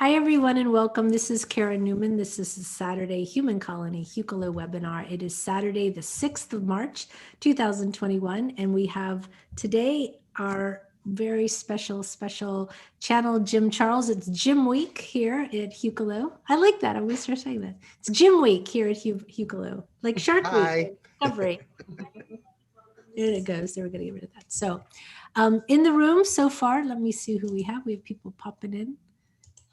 Hi, everyone, and welcome. This is Karen Newman. This is the Saturday Human Colony Hucolo webinar. It is Saturday, the 6th of March, 2021, and we have today our very special channel, Jim Charles. It's Gym Week here at Hucolo. I like that. I always start saying that. It's Gym Week here at Hucolo, like Shark Week. Discovery. There it goes. There, we're going to get rid of that. So in the room so far, let me see who we have. We have people popping in.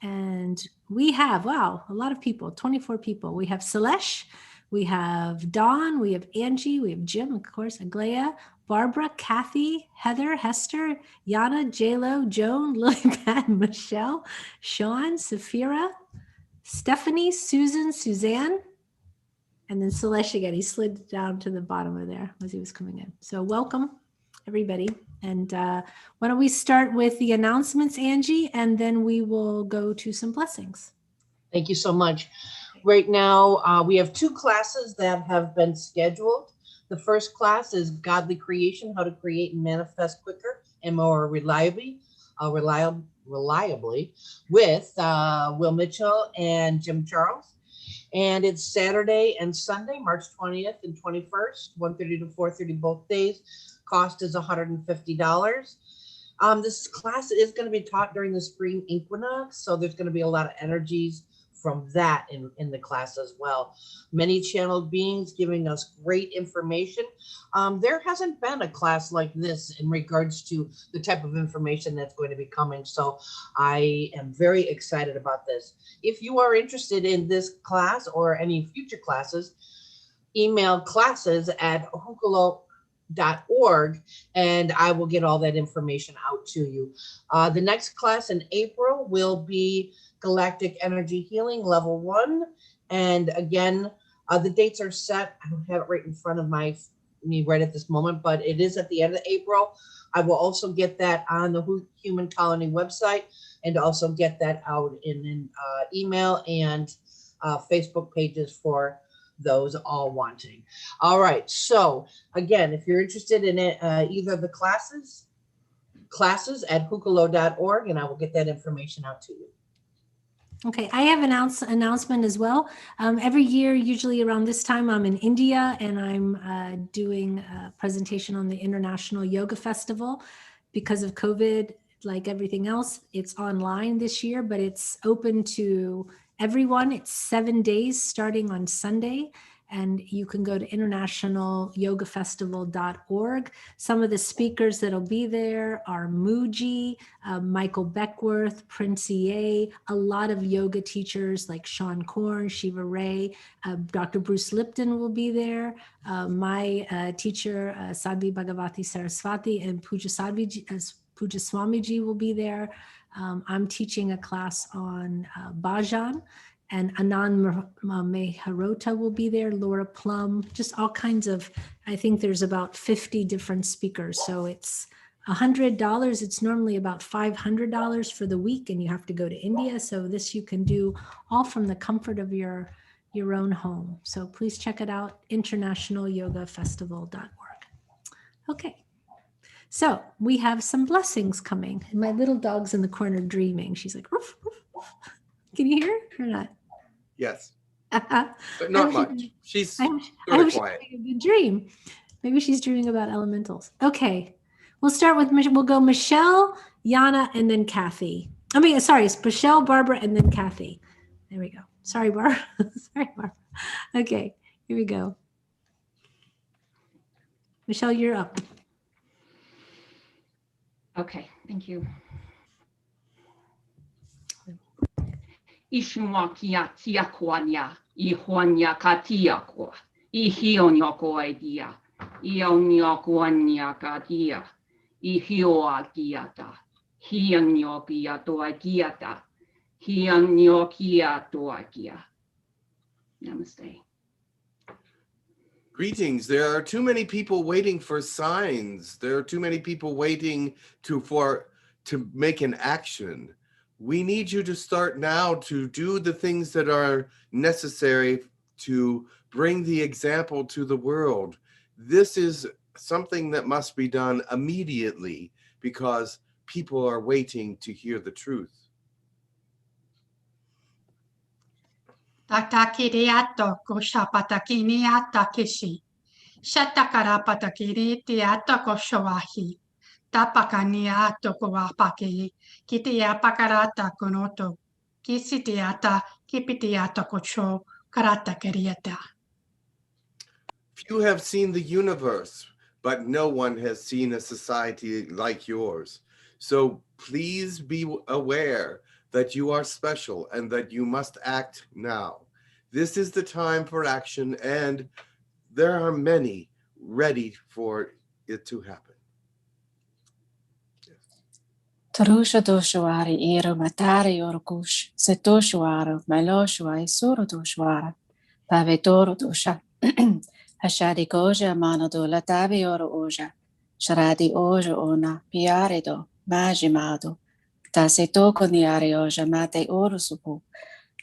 And we have, wow, a lot of people, 24 people. We have Selesh, we have Dawn, we have Angie, we have Jim, of course, Aglaya, Barbara, Kathy, Heather, Hester, Yana, JLo, Joan, Lilybeth, Michelle, Sean, Safira, Stephanie, Susan, Suzanne, and then Selesh again. He slid down to the bottom of there as he was coming in. So welcome, everybody. And why don't we start with the announcements, Angie, and then we will go to some blessings. Thank you so much. Right now, we have two classes that have been scheduled. The first class is Godly Creation, how to create and manifest quicker and more reliably with Will Mitchell and Jim Charles. And it's Saturday and Sunday, March 20th and 21st, 1:30 to 4:30 both days. Cost is $150. This class is going to be taught during the spring equinox, so there's going to be a lot of energies from that in the class as well. Many channeled beings giving us great information. There hasn't been a class like this in regards to the type of information that's going to be coming, so I am very excited about this. If you are interested in this class or any future classes, email classes@hucolo.org and I will get all that information out to you. The next class in April will be Galactic Energy Healing Level 1. And again, the dates are set. I don't have it right in front of me right at this moment, but it is at the end of April. I will also get that on the Human Colony website and also get that out in an email and Facebook pages for those all wanting. All right, so again, if you're interested in it, either of the classes@hucolo.org, and I will get that information out to you. Okay, I have an announcement as well. Every year, usually around this time, I'm in India and I'm doing a presentation on the International Yoga Festival. Because of COVID, like everything else, it's online this year, but it's open to everyone. It's 7 days starting on Sunday. And you can go to internationalyogafestival.org. Some of the speakers that'll be there are Muji, Michael Beckworth, Prince EA, a lot of yoga teachers like Sean Korn, Shiva Ray, Dr. Bruce Lipton will be there. My teacher, Sadhvi Bhagavati Saraswati, and Puja Swamiji will be there. I'm teaching a class on Bhajan. And Anand Meharota will be there, Laura Plum, just all kinds of, I think there's about 50 different speakers. So it's $100. It's normally about $500 for the week, and you have to go to India. So this you can do all from the comfort of your own home. So please check it out, internationalyogafestival.org. Okay. So we have some blessings coming. My little dog's in the corner dreaming. She's like, woof, woof, woof. Can you hear her or not? Yes, but not much. She's sort of quiet. She's having a good dream. Maybe she's dreaming about elementals. Okay, we'll start with, we'll go Michelle, Yana, and then Kathy. I mean, sorry, it's Michelle, Barbara, and then Kathy. There we go. Sorry, Barbara. Sorry, Barbara. Okay, here we go. Michelle, you're up. Okay, thank you. Ishunwa kia tia kuanya, I huanya katia kwa, I hionyo koedia, I onyo kuanya katia, I hioa kiata, hionyo kia toa kiata, hionyo kia toa kia. Namaste. Greetings. There are too many people waiting for signs. There are too many people waiting to make an action. We need you to start now to do the things that are necessary to bring the example to the world. This is something that must be done immediately because people are waiting to hear the truth. Tatakiriato kushapatakiniata kishi. Shatakarapataki tiata koshoahi. Tapakaniato kuapaki. Kitiapakarata kunoto. Kisitiata kipitiata kocho karata keriata. Few have seen the universe, but no one has seen a society like yours. So please be aware that you are special and that you must act now. This is the time for action, and there are many ready for it to happen. Tarusha doshuari iru matari orkush, setoshuara, meloshua isuru doshuara, pavetoro dosha. Hashadi koja manado latavi oro oja, sharadi oja ona, piarido, magimado, taseto koniari oja mate orusupu,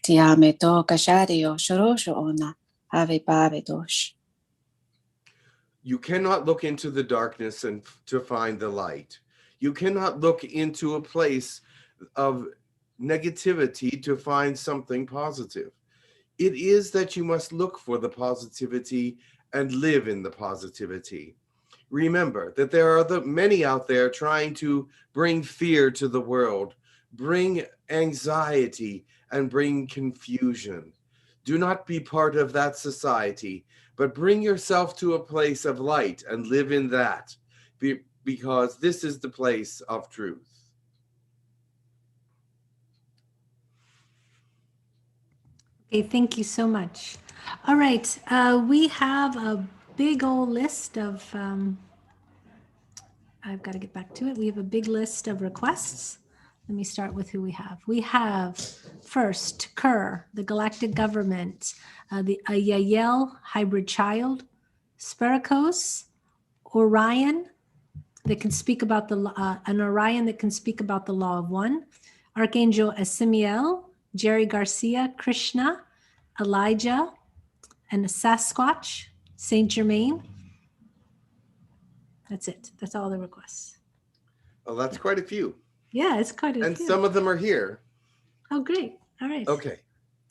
tiame to kashadio, sharosho ona, ave pavedosh. You cannot look into the darkness and to find the light. You cannot look into a place of negativity to find something positive. It is that you must look for the positivity and live in the positivity. Remember that there are many out there trying to bring fear to the world, bring anxiety, and bring confusion. Do not be part of that society, but bring yourself to a place of light and live in that, because this is the place of truth. Okay, thank you so much. All right, we have a big old list of, I've got to get back to it. We have a big list of requests. Let me start with who we have. We have first, Kerr, the Galactic Government, the Yael Hybrid Child, Sparacos, Orion, that can speak about an Orion that can speak about the law of one, Archangel Asimiel, Jerry Garcia, Krishna, Elijah, and a Sasquatch, Saint Germain. That's it. That's all the requests. Well, that's quite a few. Yeah, it's quite a And few. some of them are here. Oh, great. All right. Okay.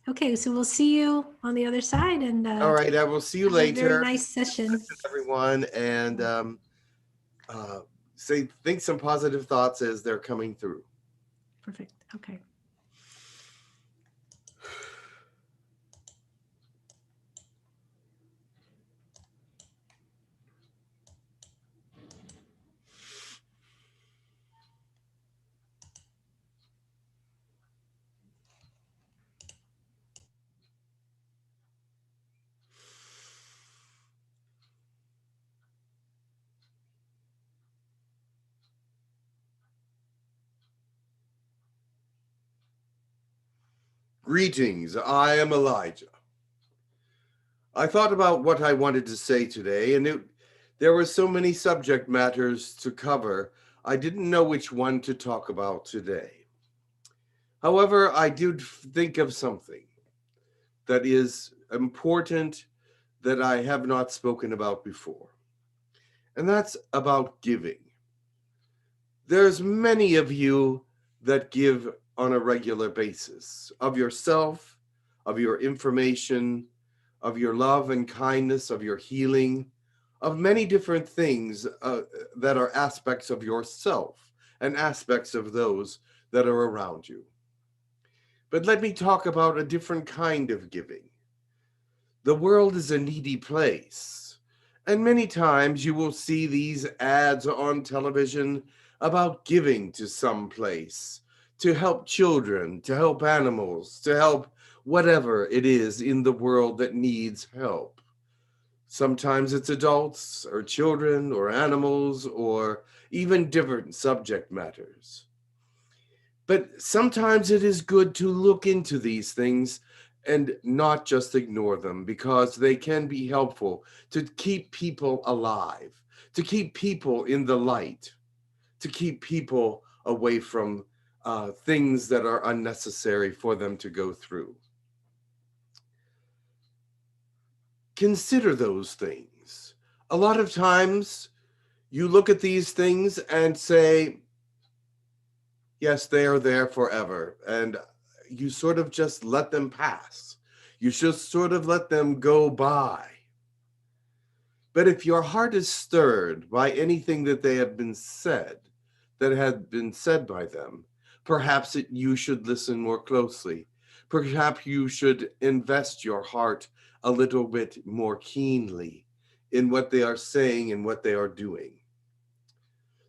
Okay, so we'll see you on the other side. And All right, I will see you have a later. very nice session. Everyone, and think some positive thoughts as they're coming through. Perfect. Okay. Greetings, I am Elijah. I thought about what I wanted to say today, and there were so many subject matters to cover, I didn't know which one to talk about today. However, I did think of something that is important that I have not spoken about before, and that's about giving. There's many of you that give on a regular basis of yourself, of your information, of your love and kindness, of your healing, of many different things that are aspects of yourself and aspects of those that are around you. But let me talk about a different kind of giving. The world is a needy place, and many times you will see these ads on television about giving to some place, to help children, to help animals, to help whatever it is in the world that needs help. Sometimes it's adults or children or animals or even different subject matters. But sometimes it is good to look into these things and not just ignore them, because they can be helpful to keep people alive, to keep people in the light, to keep people away from things that are unnecessary for them to go through. Consider those things. A lot of times you look at these things and say, yes, they are there forever, and you sort of just let them pass. You just sort of let them go by. But if your heart is stirred by anything that they have been said, that had been said by them, perhaps you should listen more closely. Perhaps you should invest your heart a little bit more keenly in what they are saying and what they are doing.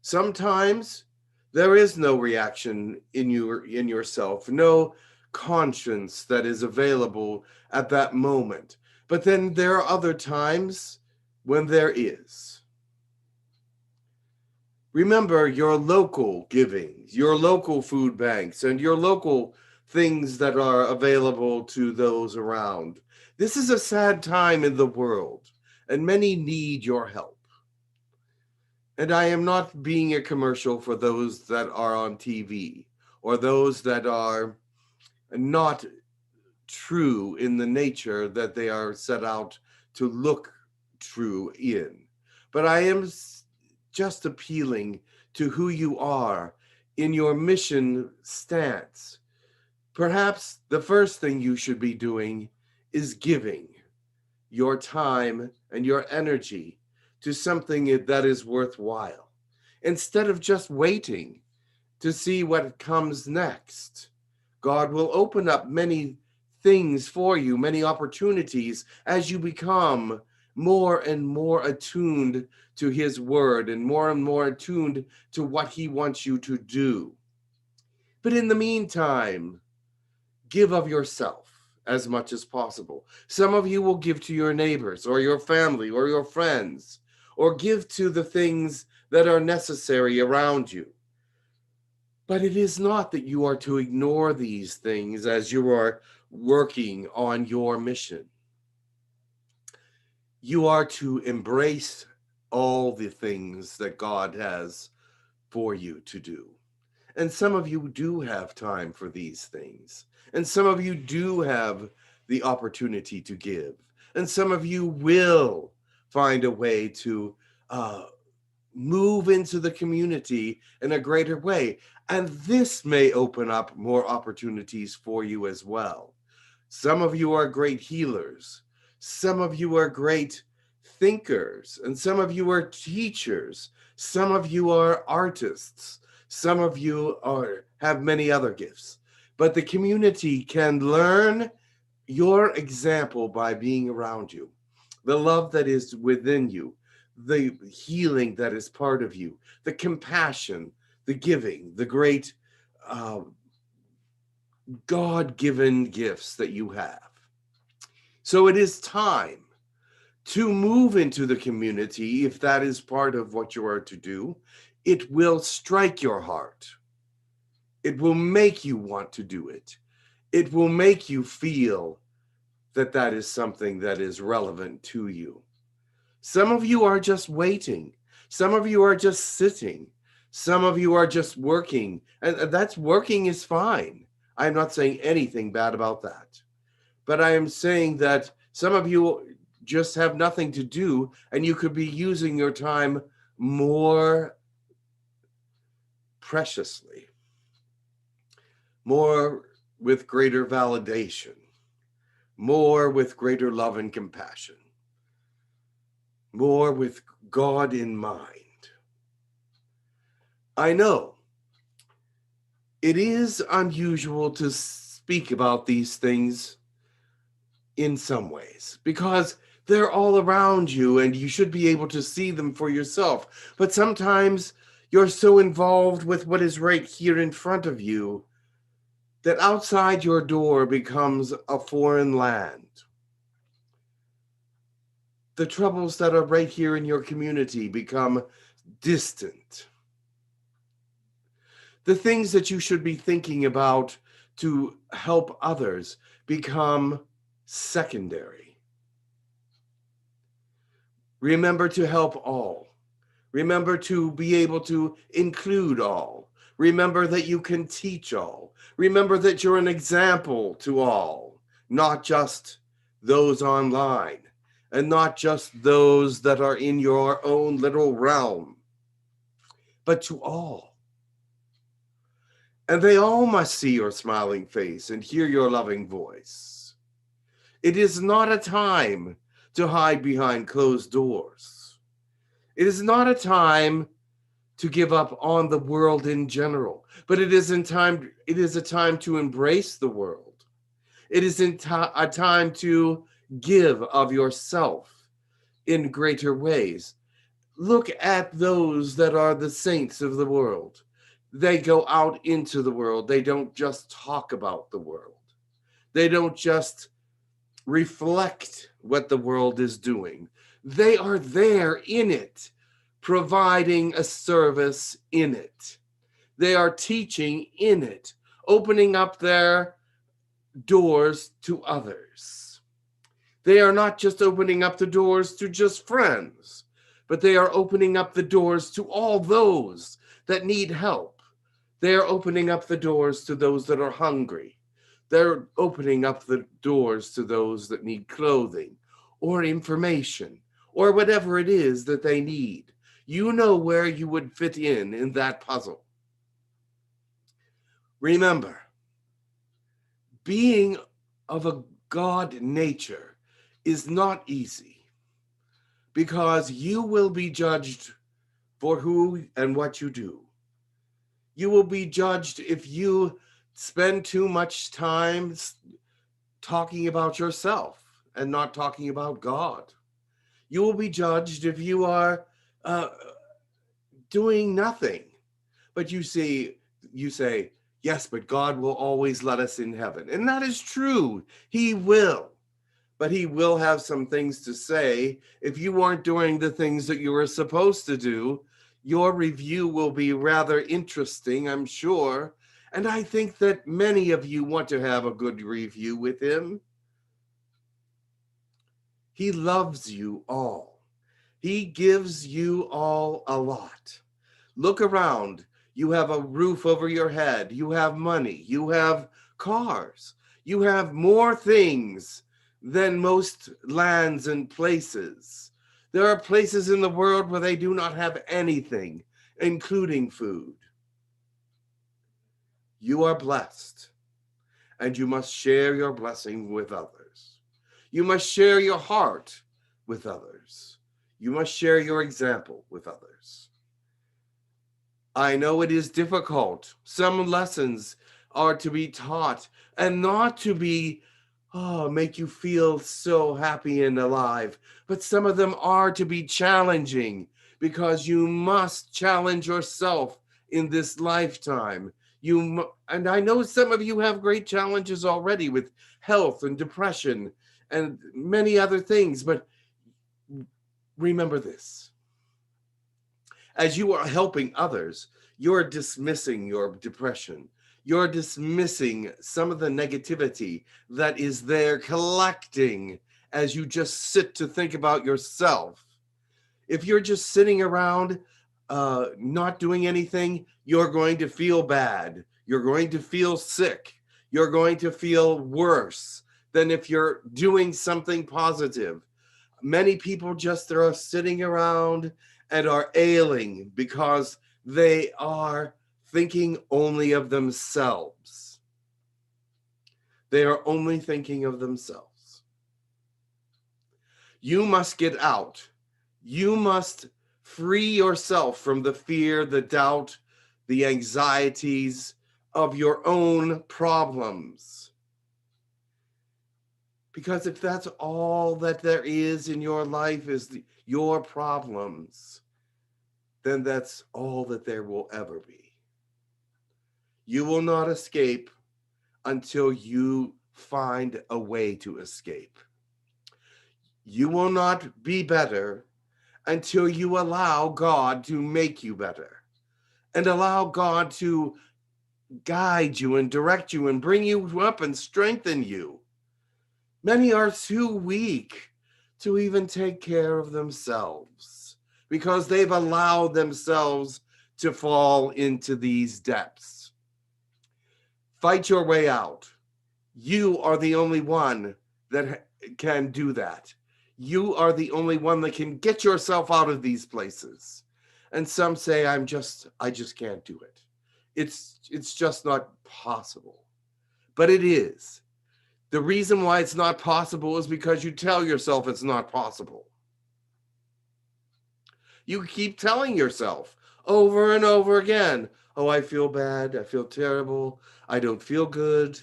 Sometimes there is no reaction in yourself, no conscience that is available at that moment. But then there are other times when there is. Remember your local givings, your local food banks, and your local things that are available to those around. This is a sad time in the world, and many need your help. And I am not being a commercial for those that are on TV or those that are not true in the nature that they are set out to look true in. But I am just appealing to who you are in your mission stance. Perhaps the first thing you should be doing is giving your time and your energy to something that is worthwhile, instead of just waiting to see what comes next. God will open up many things for you, many opportunities, as you become more and more attuned to his word and more attuned to what he wants you to do. But in the meantime, give of yourself as much as possible. Some of you will give to your neighbors or your family or your friends, or give to the things that are necessary around you. But it is not that you are to ignore these things as you are working on your mission. You are to embrace all the things that God has for you to do. And some of you do have time for these things. And some of you do have the opportunity to give. And some of you will find a way to move into the community in a greater way. And this may open up more opportunities for you as well. Some of you are great healers. Some of you are great thinkers. And some of you are teachers. Some of you are artists. Some of you have many other gifts. But the community can learn your example by being around you. The love that is within you, the healing that is part of you, the compassion, the giving, the great God-given gifts that you have. So it is time to move into the community if that is part of what you are to do. It will strike your heart. It will make you want to do it. It will make you feel that that is something that is relevant to you. Some of you are just waiting. Some of you are just sitting. Some of you are just working. And that's working is fine. I'm not saying anything bad about that. But I am saying that some of you just have nothing to do, and you could be using your time more preciously, more with greater validation, more with greater love and compassion, more with God in mind. I know it is unusual to speak about these things in some ways, because they're all around you and you should be able to see them for yourself. But sometimes you're so involved with what is right here in front of you that outside your door becomes a foreign land. The troubles that are right here in your community become distant. The things that you should be thinking about to help others become secondary. Remember to help all. Remember to be able to include all. Remember that you can teach all. Remember that you're an example to all, not just those online, and not just those that are in your own little realm, but to all. And they all must see your smiling face and hear your loving voice. It is not a time to hide behind closed doors. It is not a time to give up on the world in general, but it is a time to embrace the world. It is a time to give of yourself in greater ways. Look at those that are the saints of the world. They go out into the world. They don't just talk about the world. They don't just reflect what the world is doing. They are there in it, providing a service in it. They are teaching in it, opening up their doors to others. They are not just opening up the doors to just friends, but they are opening up the doors to all those that need help. They are opening up the doors to those that are hungry. They're opening up the doors to those that need clothing or information or whatever it is that they need. You know where you would fit in that puzzle. Remember, being of a God nature is not easy, because you will be judged for who and what you do. You will be judged if you spend too much time talking about yourself and not talking about God. You will be judged if you are doing nothing, but you say, yes, but God will always let us in heaven. And that is true. He will. But he will have some things to say. If you aren't doing the things that you were supposed to do, your review will be rather interesting, I'm sure. And I think that many of you want to have a good review with him. He loves you all. He gives you all a lot. Look around. You have a roof over your head. You have money. You have cars. You have more things than most lands and places. There are places in the world where they do not have anything, including food. You are blessed, and you must share your blessing with others. You must share your heart with others. You must share your example with others. I know it is difficult. Some lessons are to be taught and not to be make you feel so happy and alive. But some of them are to be challenging, because you must challenge yourself in this lifetime. And I know some of you have great challenges already with health and depression and many other things, but remember this. As you are helping others, you're dismissing your depression. You're dismissing some of the negativity that is there collecting as you just sit to think about yourself. If you're just sitting around not doing anything, you're going to feel bad. You're going to feel sick. You're going to feel worse than if you're doing something positive. Many people just are sitting around and are ailing because they are thinking only of themselves. They are only thinking of themselves. You must get out. You must free yourself from the fear, the doubt, the anxieties of your own problems. Because if that's all that there is in your life is your problems, then that's all that there will ever be. You will not escape until you find a way to escape. You will not be better until you allow God to make you better and allow God to guide you and direct you and bring you up and strengthen you. Many are too weak to even take care of themselves because they've allowed themselves to fall into these depths. Fight your way out. You are the only one that can do that. You are the only one that can get yourself out of these places. And some say, I just can't do it. It's just not possible. But it is. The reason why it's not possible is because you tell yourself it's not possible. You keep telling yourself over and over again, oh, I feel bad, I feel terrible, I don't feel good,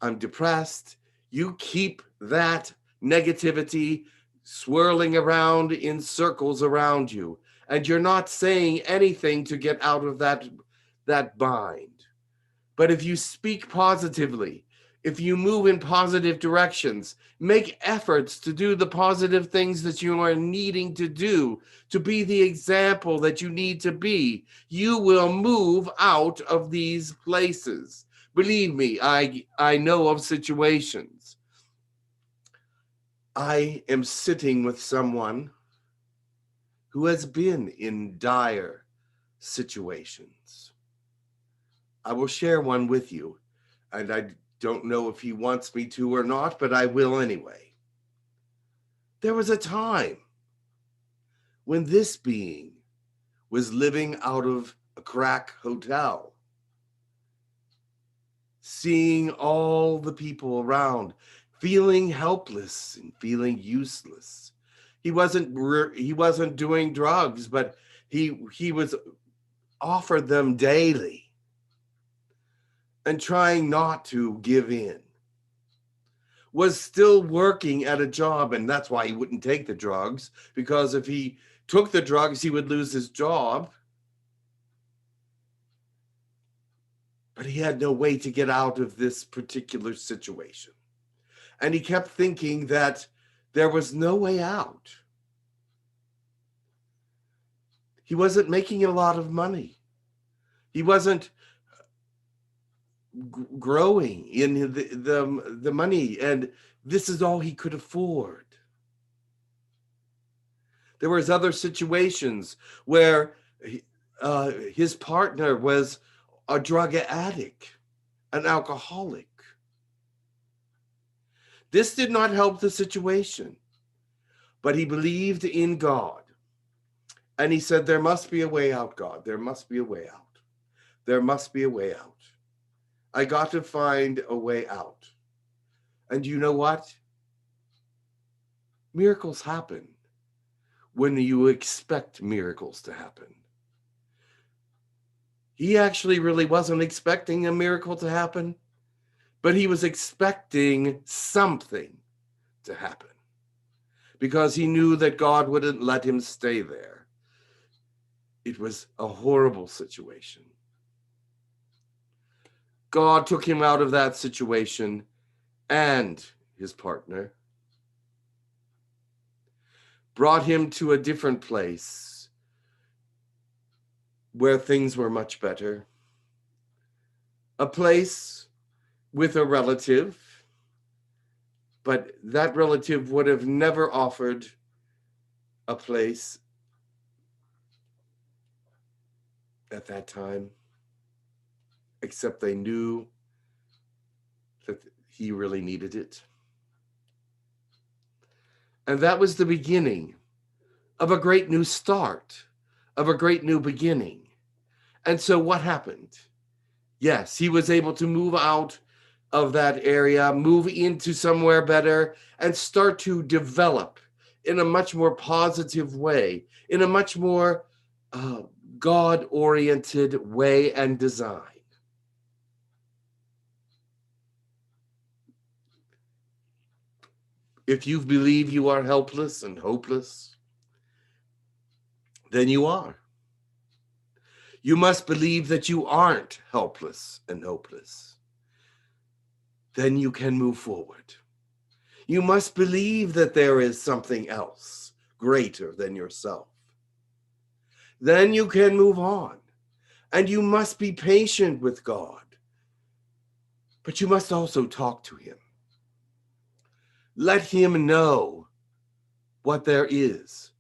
I'm depressed. You keep that negativity swirling around in circles around you, and you're not saying anything to get out of that bind. But if you speak positively, if you move in positive directions, make efforts to do the positive things that you are needing to do, to be the example that you need to be, you will move out of these places. Believe me, I know of situations. I am sitting with someone who has been in dire situations. I will share one with you, and I don't know if he wants me to or not, but I will anyway. There was a time when this being was living out of a crack hotel, seeing all the people around, feeling helpless and feeling useless. He wasn't doing drugs, but he was offered them daily and trying not to give in. Was still working at a job, and that's why he wouldn't take the drugs, because if he took the drugs, he would lose his job. But he had no way to get out of this particular situation. And he kept thinking that there was no way out. He wasn't making a lot of money. He wasn't growing in the money, and this is all he could afford. There was other situations where his partner was a drug addict, an alcoholic. This did not help the situation, but he believed in God. And he said, there must be a way out, God. There must be a way out. There must be a way out. I got to find a way out. And you know what? Miracles happen when you expect miracles to happen. He actually really wasn't expecting a miracle to happen, but he was expecting something to happen because he knew that God wouldn't let him stay there. It was a horrible situation. God took him out of that situation and his partner, brought him to a different place where things were much better, a place with a relative, but that relative would have never offered a place at that time, except they knew that he really needed it. And that was the beginning of a great new start, of a great new beginning. And so what happened? Yes, he was able to move out of that area, move into somewhere better, and start to develop in a much more positive way, in a much more God-oriented way and design. If you believe you are helpless and hopeless, then you are. You must believe that you aren't helpless and hopeless. Then you can move forward. You must believe that there is something else greater than yourself. Then you can move on. And you must be patient with God. But you must also talk to him. Let him know what there is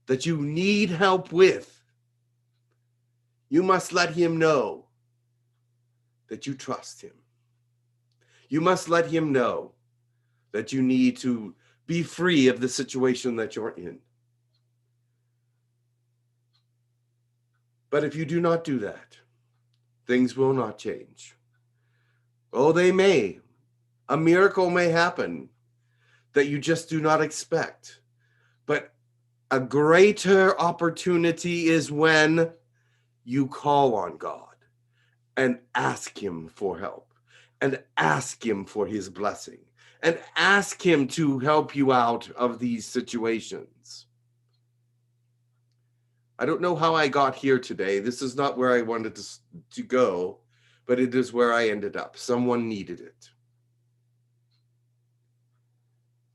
that you need help with. You must let him know that you trust him. You must let him know that you need to be free of the situation that you're in. But if you do not do that, things will not change. Oh, they may, A miracle may happen that you just do not expect. But a greater opportunity is when you call on God and ask him for help and ask him for his blessing and ask him to help you out of these situations. I don't know how I got here today. This is not where I wanted to go, but it is where I ended up. Someone needed it.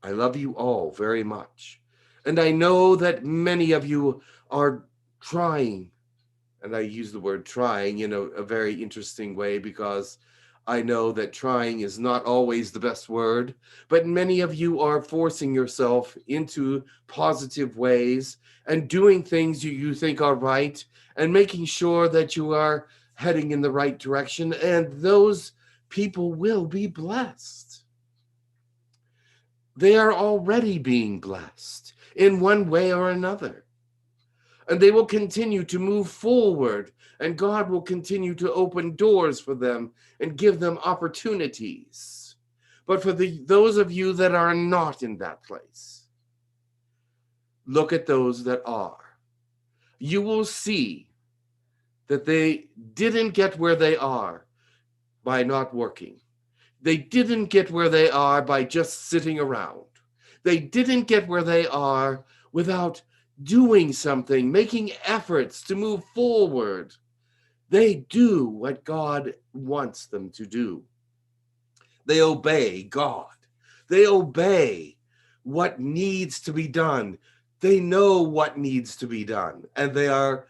I love you all very much. And I know that many of you are trying, and I use the word trying in a very interesting way because I know that trying is not always the best word, but many of you are forcing yourself into positive ways and doing things you think are right and making sure that you are heading in the right direction, and those people will be blessed. They are already being blessed in one way or another. And they will continue to move forward, and God will continue to open doors for them and give them opportunities. But for those of you that are not in that place, look at those that are. You will see that they didn't get where they are by not working. They didn't get where they are by just sitting around. They didn't get where they are without doing something, making efforts to move forward. They do what God wants them to do. They obey God. They obey what needs to be done. They know what needs to be done, and they are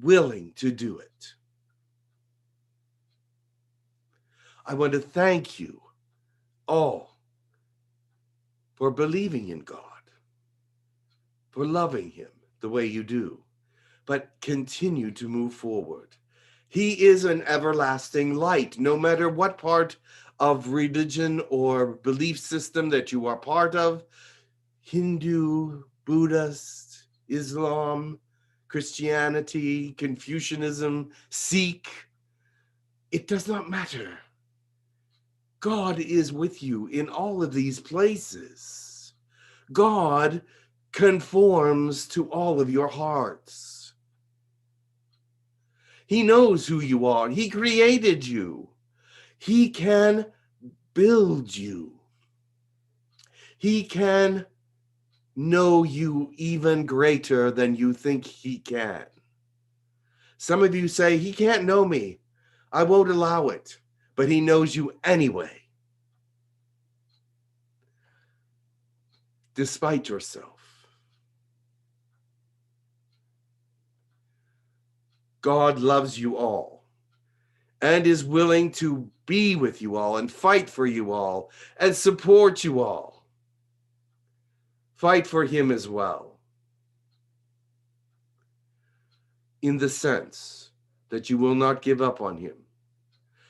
willing to do it. I want to thank you all for believing in God, for loving him the way you do, but continue to move forward. He is an everlasting light, no matter what part of religion or belief system that you are part of, Hindu, Buddhist, Islam, Christianity, Confucianism, Sikh, it does not matter. God is with you in all of these places. God conforms to all of your hearts. He knows who you are. He created you. He can build you. He can know you even greater than you think he can. Some of you say, he can't know me. I won't allow it. But he knows you anyway. Despite yourself. God loves you all and is willing to be with you all and fight for you all and support you all. Fight for him as well. In the sense that you will not give up on him.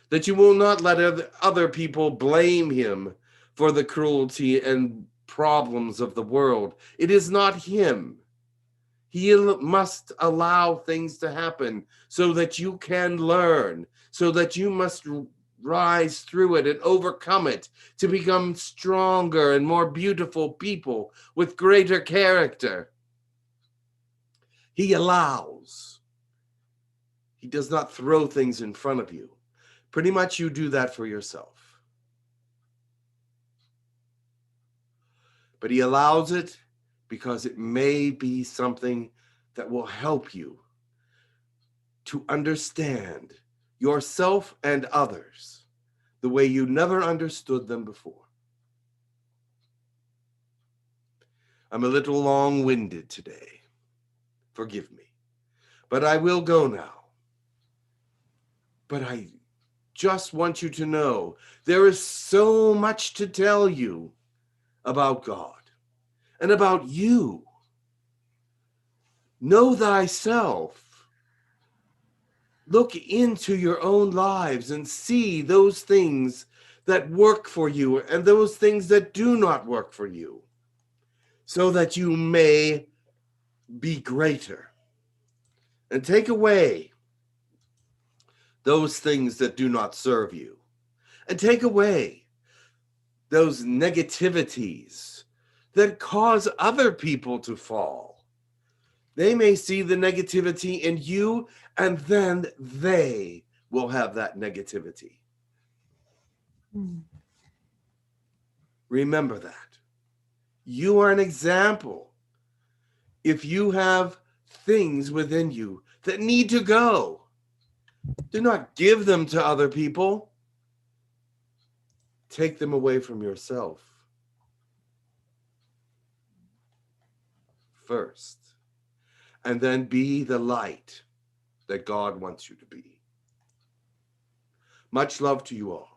That you will not let other people blame him for the cruelty and problems of the world. It is not him. He must allow things to happen so that you can learn, so that you must rise through it and overcome it to become stronger and more beautiful people with greater character. He allows. He does not throw things in front of you. Pretty much you do that for yourself. But he allows it because it may be something that will help you to understand yourself and others the way you never understood them before. I'm a little long-winded today. Forgive me. But I will go now. But I just want you to know there is so much to tell you about God and about you. Know thyself. Look into your own lives and see those things that work for you and those things that do not work for you, so that you may be greater. And take away those things that do not serve you. And take away those negativities that cause other people to fall. They may see the negativity in you, and then they will have that negativity. Remember that. You are an example. If you have things within you that need to go, do not give them to other people. Take them away from yourself first, and then be the light that God wants you to be. Much love to you all.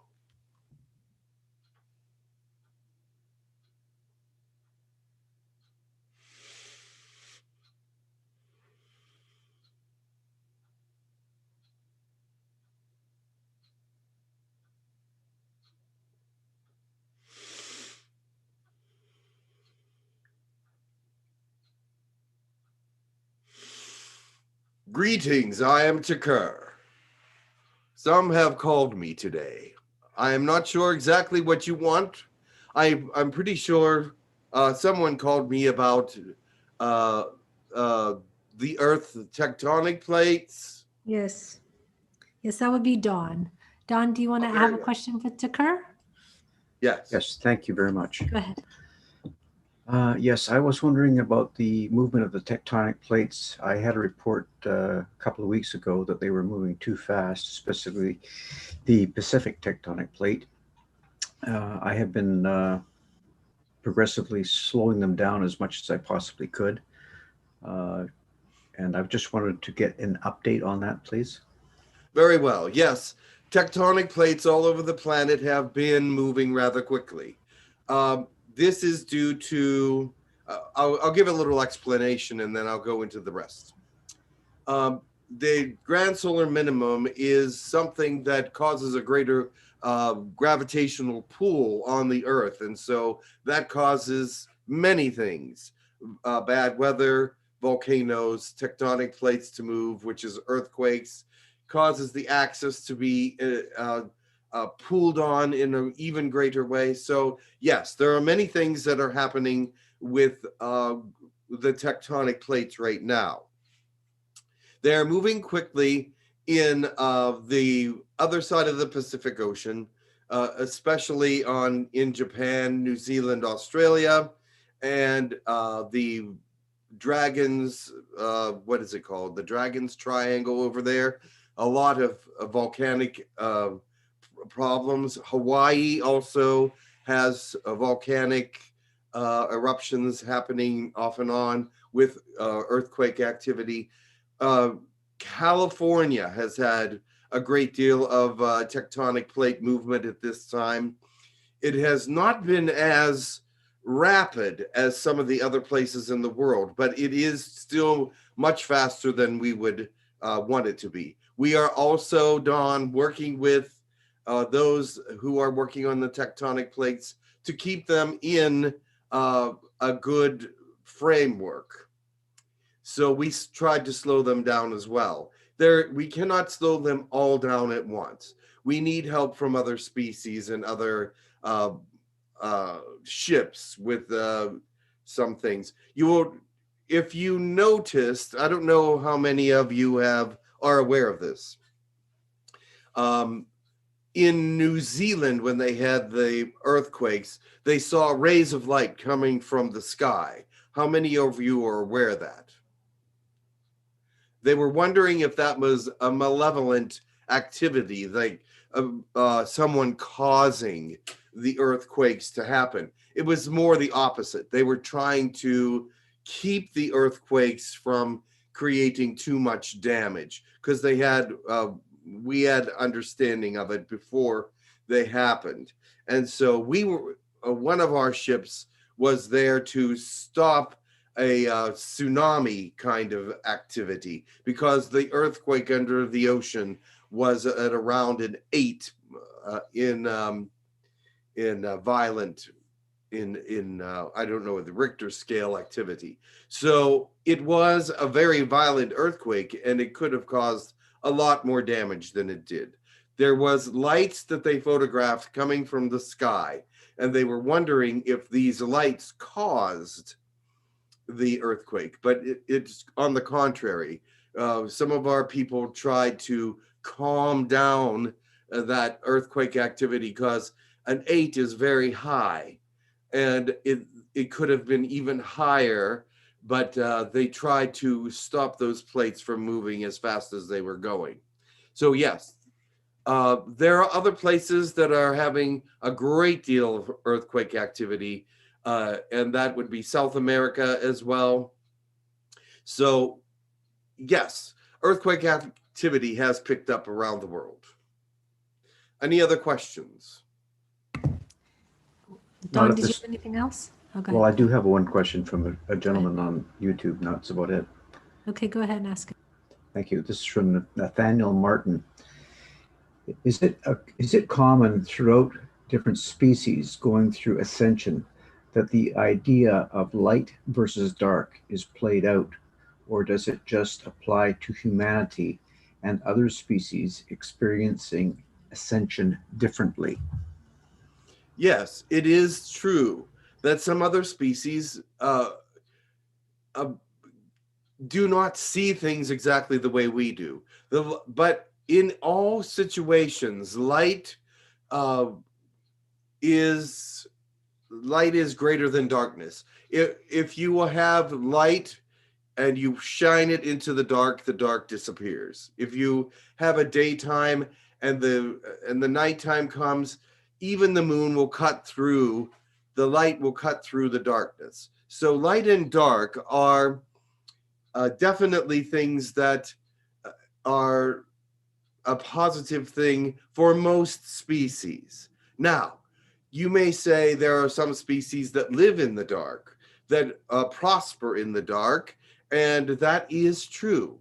Greetings, I am Takur. Some have called me today. I am not sure exactly what you want. I'm pretty sure someone called me about the Earth tectonic plates. Yes. Yes, that would be Dawn. Dawn, do you want to Okay. have a question for Takur? Yes. Yes, thank you very much. Go ahead. Yes, I was wondering about the movement of the tectonic plates. I had a report a couple of weeks ago that they were moving too fast, specifically the Pacific tectonic plate. I have been progressively slowing them down as much as I possibly could. And I've just wanted to get an update on that, please. Very well. Yes. Tectonic plates all over the planet have been moving rather quickly. This is due to, I'll give a little explanation and then I'll go into the rest. The grand solar minimum is something that causes a greater gravitational pull on the Earth. And so that causes many things, bad weather, volcanoes, tectonic plates to move, which is earthquakes, causes the axis to be pulled on in an even greater way. So yes, there are many things that are happening with the tectonic plates right now. They're moving quickly in the other side of the Pacific Ocean, especially in Japan, New Zealand, Australia, and the Dragons, what is it called? The Dragons Triangle over there. A lot of volcanic problems. Hawaii also has volcanic eruptions happening off and on with earthquake activity. California has had a great deal of tectonic plate movement at this time. It has not been as rapid as some of the other places in the world, but it is still much faster than we would want it to be. We are also, Dawn, working with those who are working on the tectonic plates to keep them in a good framework. So we tried to slow them down as well. We cannot slow them all down at once. We need help from other species and other ships with some things. You will, if you noticed, I don't know how many of you are aware of this. In New Zealand, when they had the earthquakes, they saw rays of light coming from the sky. How many of you are aware of that? They were wondering if that was a malevolent activity, like someone causing the earthquakes to happen. It was more the opposite. They were trying to keep the earthquakes from creating too much damage because we had understanding of it before they happened. And so one of our ships was there to stop a tsunami kind of activity because the earthquake under the ocean was at around an 8 in violent in I don't know, the Richter scale activity. So it was a very violent earthquake and it could have caused a lot more damage than it did. There was lights that they photographed coming from the sky, and they were wondering if these lights caused the earthquake, but it's on the contrary. Some of our people tried to calm down that earthquake activity because an 8 is very high, and it could have been even higher, but they tried to stop those plates from moving as fast as they were going. So yes, there are other places that are having a great deal of earthquake activity, and that would be South America as well. So yes, earthquake activity has picked up around the world. Any other questions? Don, did you have anything else? Okay. Well, I do have one question from a gentleman on YouTube. No, that's about it. Okay, go ahead and ask it. Thank you. This is from Nathaniel Martin. Is it common throughout different species going through ascension that the idea of light versus dark is played out, or does it just apply to humanity and other species experiencing ascension differently? Yes, it is true that some other species do not see things exactly the way we do. But in all situations, light is greater than darkness. If you will have light and you shine it into the dark disappears. If you have a daytime and the nighttime comes, even the moon will cut through, the light will cut through the darkness. So light and dark are definitely things that are a positive thing for most species. Now, you may say there are some species that live in the dark, that prosper in the dark, and that is true.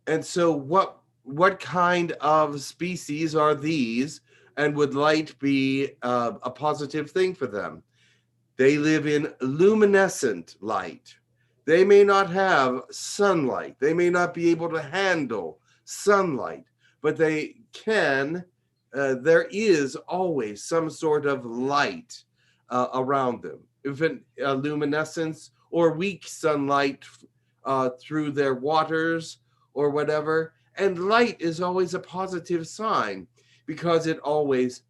And so what kind of species are these, and would light be a positive thing for them? They live in luminescent light. They may not have sunlight. They may not be able to handle sunlight, but they can. There is always some sort of light around them. If luminescence or weak sunlight through their waters or whatever. And light is always a positive sign because it always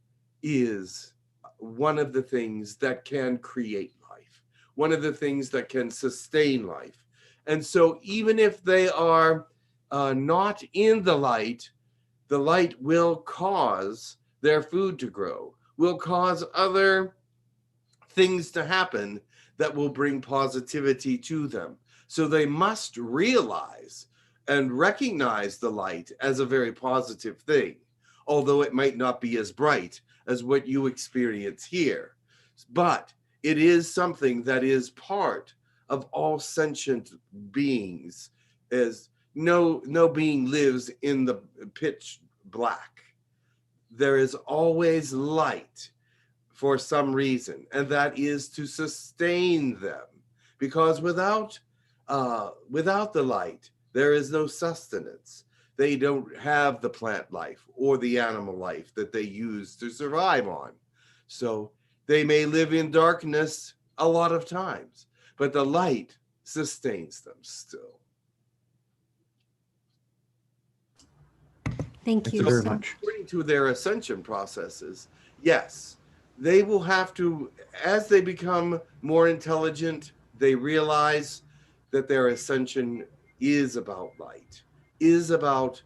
is one of the things that can create life, one of the things that can sustain life. And so even if they are not in the light will cause their food to grow, will cause other things to happen that will bring positivity to them. So they must realize and recognize the light as a very positive thing, although it might not be as bright as what you experience here. But it is something that is part of all sentient beings, as no being lives in the pitch black. There is always light for some reason, and that is to sustain them, because without the light, there is no sustenance. They don't have the plant life or the animal life that they use to survive on. So they may live in darkness a lot of times, but the light sustains them still. Thank you very much. According to their ascension processes, yes, they will have to, as they become more intelligent, they realize that their ascension is about light, is about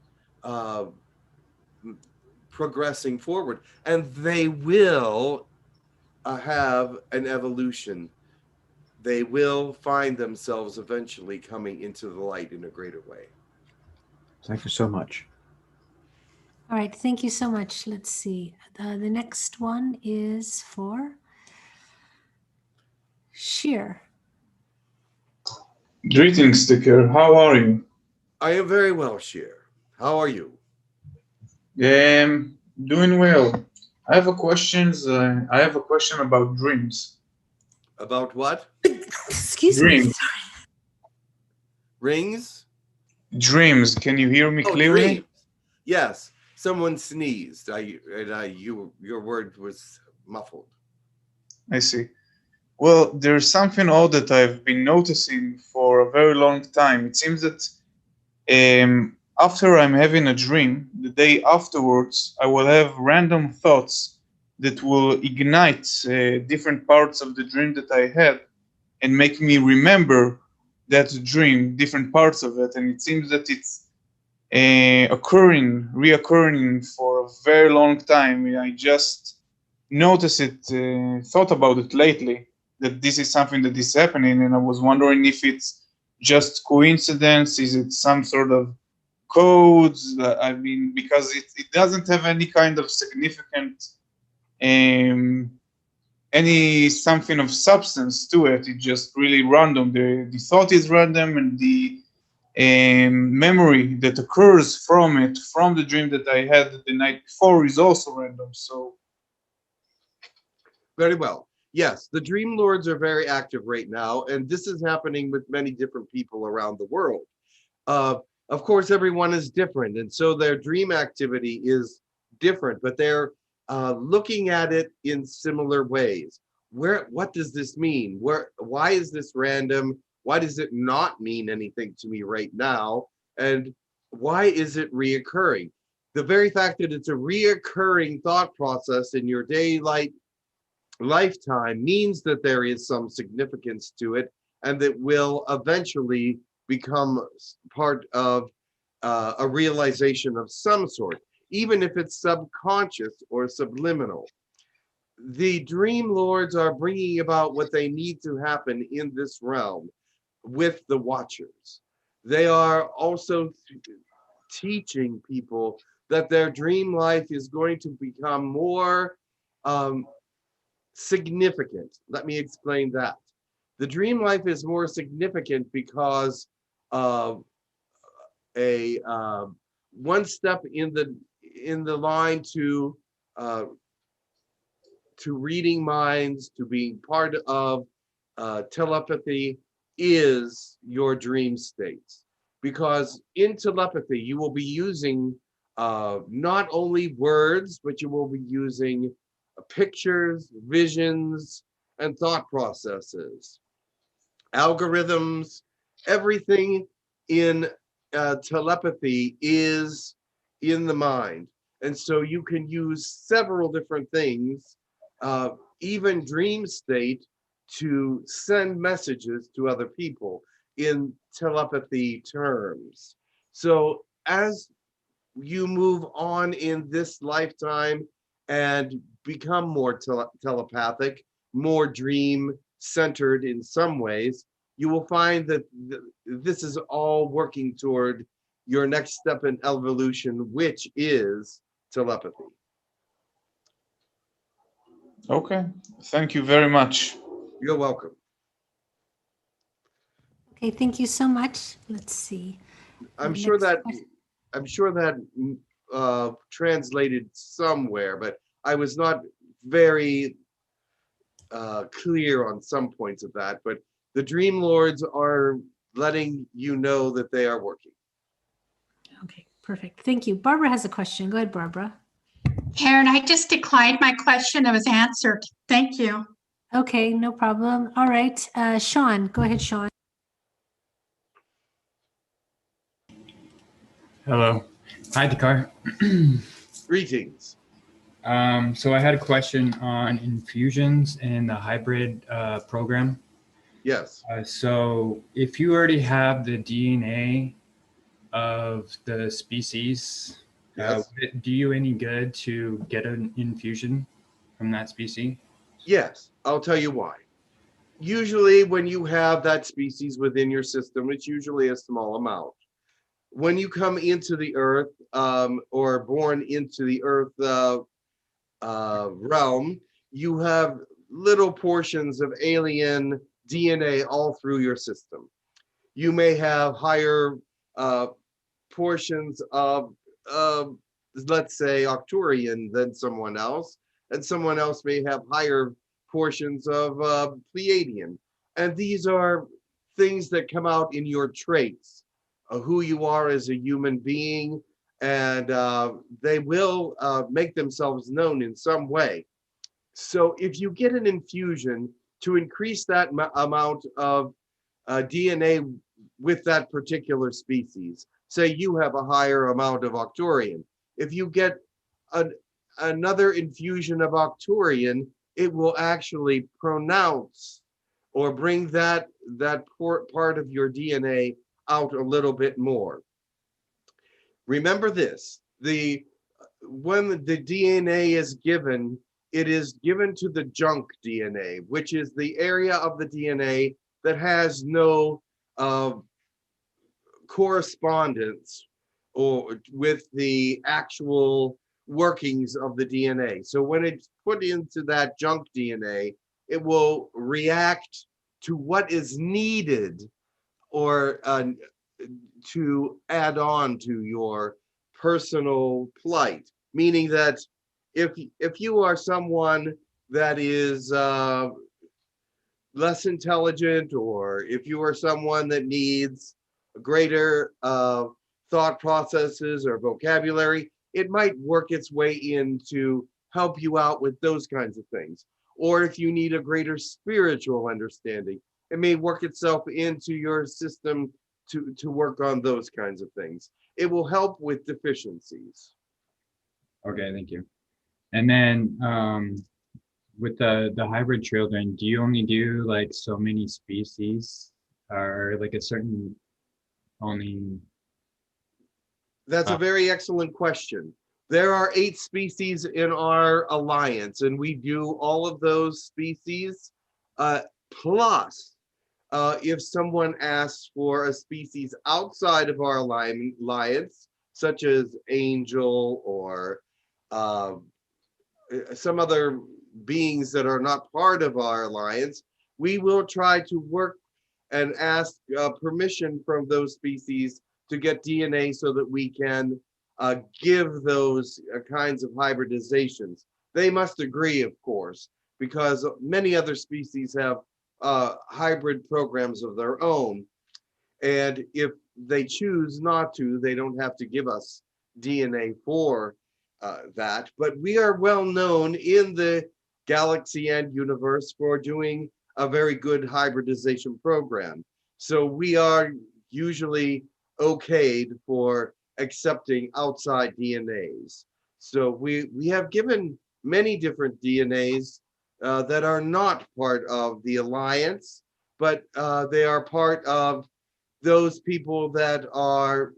progressing forward, and they will have an evolution. They will find themselves eventually coming into the light in a greater way. Thank you so much. All right, thank you so much. Let's see. The next one is for Sheer. Greetings, Sticker. How are you? I am very well, Sheer. How are you? Doing well. I have a question about dreams. About what? Excuse Dreams. me. Sorry. Rings? Dreams. Can you hear me clearly? Dreams. Yes. someone sneezed. Your word was muffled. I see. Well, there's something odd that I've been noticing for a very long time. It seems that after I'm having a dream, the day afterwards, I will have random thoughts that will ignite different parts of the dream that I had and make me remember that dream, different parts of it. And it seems that it's reoccurring for a very long time. I just noticed it, thought about it lately, that this is something that is happening, and I was wondering if it's just coincidence, is it some sort of codes? I mean, because it doesn't have any kind of significant, any something of substance to it. It's just really random. The thought is random, and the memory that occurs from it, from the dream that I had the night before, is also random. So Very well. Yes, the Dreamlords are very active right now, and this is happening with many different people around the world. Of course, everyone is different, and so their dream activity is different, but they're looking at it in similar ways. What does this mean? Why is this random? Why does it not mean anything to me right now? And why is it reoccurring? The very fact that it's a reoccurring thought process in your daylight lifetime means that there is some significance to it, and that will eventually become part of a realization of some sort, even if it's subconscious or subliminal. The Dream Lords are bringing about what they need to happen in this realm with the Watchers. They are also teaching people that their dream life is going to become more significant. Let me explain that. The dream life is more significant because of a one step in the line to reading minds, to being part of telepathy, is your dream states. Because in telepathy, you will be using not only words, but you will be using pictures, visions, and thought processes, algorithms. Everything in telepathy is in the mind. And so you can use several different things, even dream state, to send messages to other people in telepathy terms. So as you move on in this lifetime and become more telepathic, more dream centered in some ways, you will find that this is all working toward your next step in evolution, which is telepathy. okay, thank you very much. You're welcome. Okay, thank you so much. Let's see. I'm The sure next that question- translated somewhere, but I was not very clear on some points of that. But the Dream Lords are letting you know that they are working. Okay, perfect. Thank you. Barbara has a question. Go ahead, Barbara. Karen, I just declined my question. It was answered. Thank you. Okay, no problem. All right, Sean, go ahead, Sean. Hello. Hi, Dakar. Greetings. So I had a question on infusions in the hybrid program. Yes. So if you already have the DNA of the species, Yes. would it do you any good to get an infusion from that species? Yes. I'll tell you why. Usually when you have that species within your system, it's usually a small amount. When you come into the earth, or born into the earth realm, you have little portions of alien DNA all through your system. You may have higher portions of, let's say, Arcturian than someone else, and someone else may have higher portions of Pleiadian. And these are things that come out in your traits of who you are as a human being and they will make themselves known in some way. So if you get an infusion to increase that amount of DNA with that particular species, say you have a higher amount of Octorian, if you get another infusion of Octorian, it will actually pronounce or bring that part of your DNA out a little bit more. Remember this, when the DNA is given, it is given to the junk DNA, which is the area of the DNA that has no correspondence or with the actual workings of the DNA. So when it's put into that junk DNA, it will react to what is needed or to add on to your personal plight. Meaning that if you are someone that is less intelligent, or if you are someone that needs greater thought processes or vocabulary, it might work its way in to help you out with those kinds of things. Or if you need a greater spiritual understanding, it may work itself into your system to work on those kinds of things. It will help with deficiencies. Okay, thank you. And then with the hybrid children, do you only do like so many species, or like a certain only? That's a very excellent question. There are 8 species in our alliance, and we do all of those species. Plus, if someone asks for a species outside of our alliance, such as angel or some other beings that are not part of our alliance, we will try to work and ask permission from those species to get DNA so that we can give those kinds of hybridizations. They must agree, of course, because many other species have hybrid programs of their own. And if they choose not to, they don't have to give us DNA for that. But we are well known in the galaxy and universe for doing a very good hybridization program. So we are usually okayed for accepting outside DNAs. So we have given many different DNAs that are not part of the alliance, but they are part of those people that are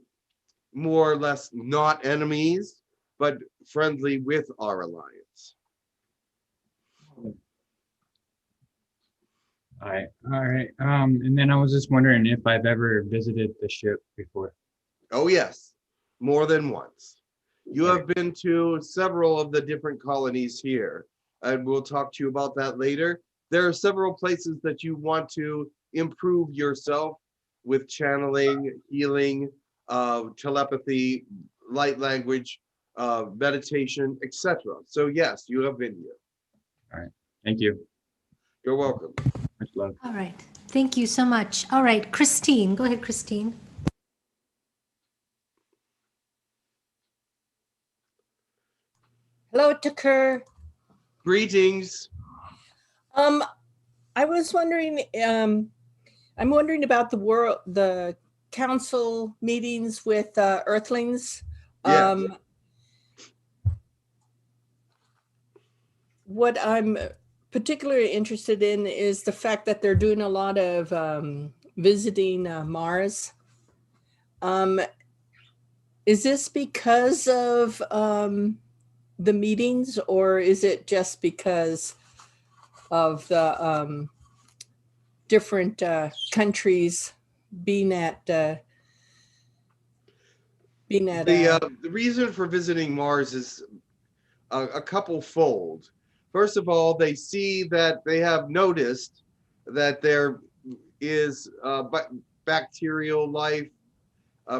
more or less not enemies, but friendly with our alliance. All right. And then I was just wondering if I've ever visited the ship before. Oh yes, more than once. You have been to several of the different colonies here, and we'll talk to you about that later. There are several places that you want to improve yourself with channeling, healing, telepathy, light language, meditation, etc. So yes, you have been here. All right. Thank you. You're welcome. Much love. All right. Thank you so much. All right, Christine. Go ahead, Christine. Hello, Takur. Greetings. I was wondering, I'm wondering about the council meetings with Earthlings. Yes. What I'm particularly interested in is the fact that they're doing a lot of visiting Mars. Is this because of the meetings, or is it just because of the different countries being at The reason for visiting Mars is a couple fold. First of all, they see that they have noticed that there is bacterial life,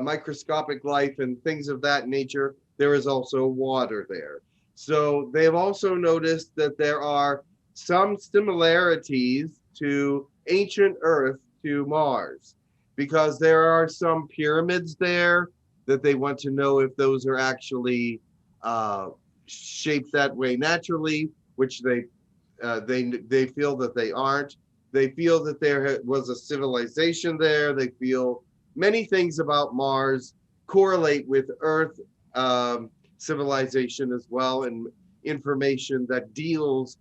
microscopic life, and things of that nature. There is also water there. So they've also noticed that there are some similarities to ancient Earth to Mars, because there are some pyramids there, that they want to know if those are actually shaped that way naturally, which they feel that they aren't. They feel that there was a civilization there. They feel many things about Mars correlate with Earth civilization as well, and information that deals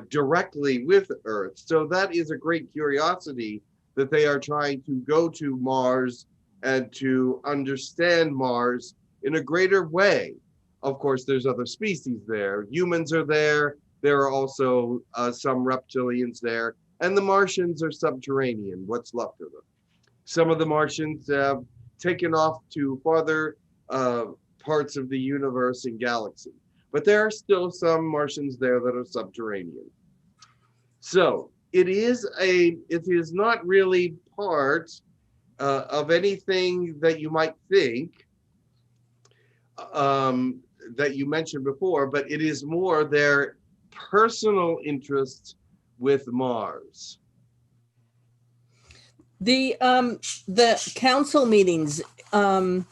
directly with Earth. So that is a great curiosity that they are trying to go to Mars and to understand Mars in a greater way. Of course, there's other species there. Humans are there. There are also some reptilians there. And the Martians are subterranean, what's left of them. Some of the Martians have taken off to farther parts of the universe and galaxy. But there are still some Martians there that are subterranean. So it is not really part of anything that you might think that you mentioned before, but it is more their personal interest with Mars. The council meetings, let's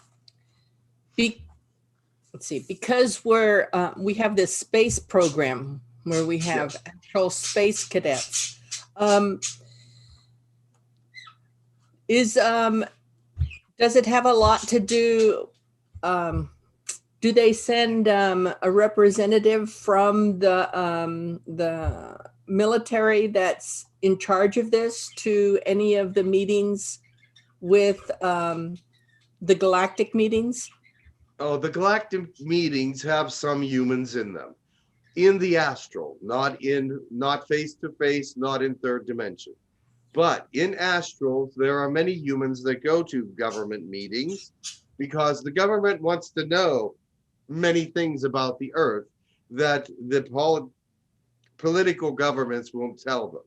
see, because we have this space program where we have Yes. actual space cadets. Does it have a lot to do? Do they send a representative from the military that's in charge of this to any of the meetings with the galactic meetings? Oh, the galactic meetings have some humans in them, in the astral, not face to face, not in third dimension. But in astral, there are many humans that go to government meetings because the government wants to know many things about the Earth that the political governments won't tell them.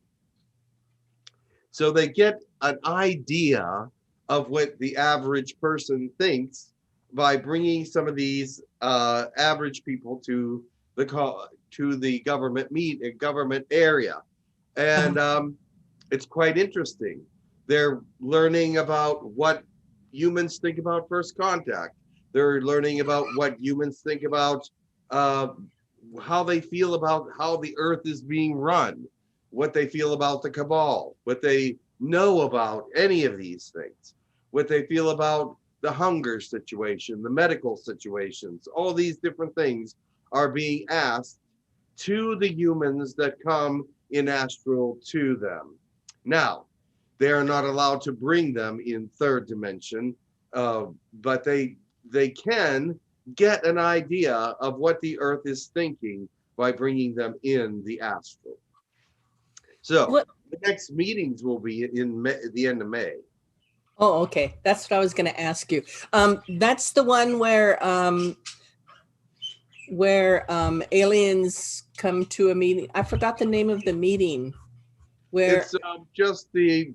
So they get an idea of what the average person thinks by bringing some of these average people to the government area, and it's quite interesting. They're learning about what humans think about first contact. They're learning about what humans think about how they feel about how the Earth is being run, what they feel about the cabal, what they know about any of these things, what they feel about the hunger situation, the medical situations. All these different things are being asked to the humans that come in astral to them. Now, they are not allowed to bring them in third dimension, but they can get an idea of what the Earth is thinking by bringing them in the astral. So the next meetings will be in the end of May. Oh, okay. That's what I was going to ask you. That's the one where aliens come to a meeting. I forgot the name of the meeting. Where it's just the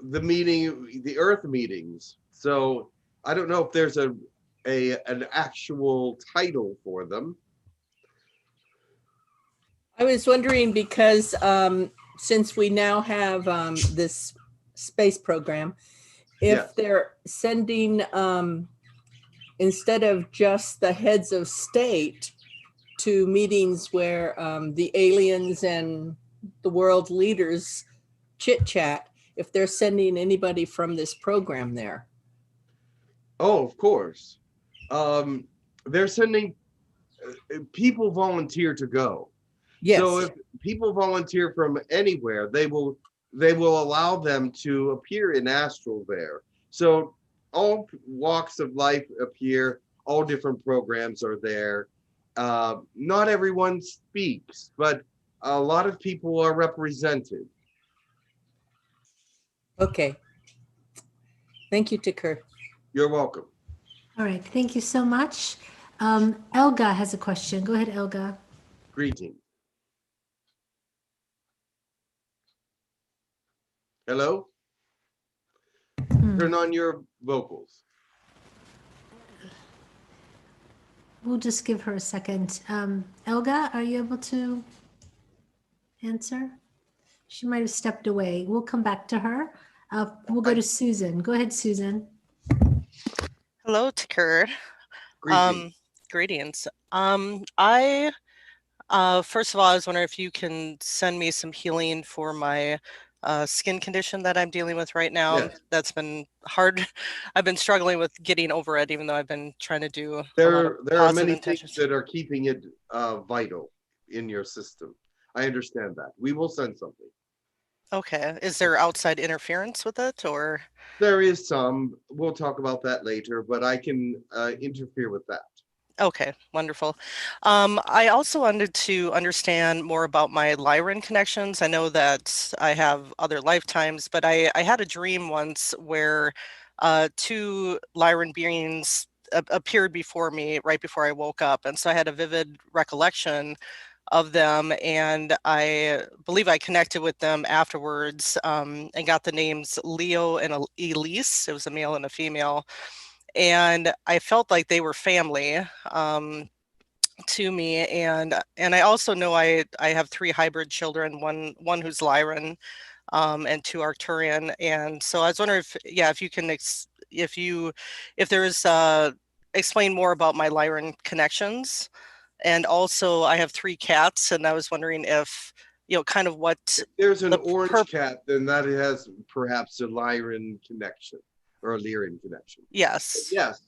meeting, the Earth meetings. So I don't know if there's an actual title for them. I was wondering because since we now have this space program, if they're sending instead of just the heads of state to meetings where the aliens and the world leaders chit chat, if they're sending anybody from this program there. Oh, of course. They're sending people volunteer to go. Yes. So if people volunteer from anywhere, they will allow them to appear in astral there. So all walks of life appear, all different programs are there. Not everyone speaks, but a lot of people are represented. Okay. Thank you, Tikur. You're welcome. All right, thank you so much. Elga has a question. Go ahead, Elga. Greetings. Hello? Turn on your vocals. We'll just give her a second. Elga, are you able to answer? She might have stepped away. We'll come back to her. We'll go to Susan. Go ahead, Susan. Hello, Takur. Greetings. Greetings. First of all, I was wondering if you can send me some healing for my skin condition that I'm dealing with right now. Yes. That's been hard. I've been struggling with getting over it, even though I've been trying to do a lot of There are positive many intentions. things that are keeping it vital in your system. I understand that. We will send something. Okay. Is there outside interference with it, or? There is some. We'll talk about that later, but I can interfere with that. Okay, wonderful. I also wanted to understand more about my Lyran connections. I know that I have other lifetimes, but I had a dream once where two Lyran beings appeared before me right before I woke up. And so I had a vivid recollection of them, and I believe I connected with them afterwards and got the names Leo and Elise. It was a male and a female. And I felt like they were family to me, and I also know I have 3 hybrid children, one who's Lyran, and 2 Arcturian, and so I was wondering if you can if there's explain more about my Lyran connections, and also I have 3 cats, and I was wondering if kind of what there's an orange cat, then that has perhaps a Lyran connection or a Lyran connection. Yes. Yes.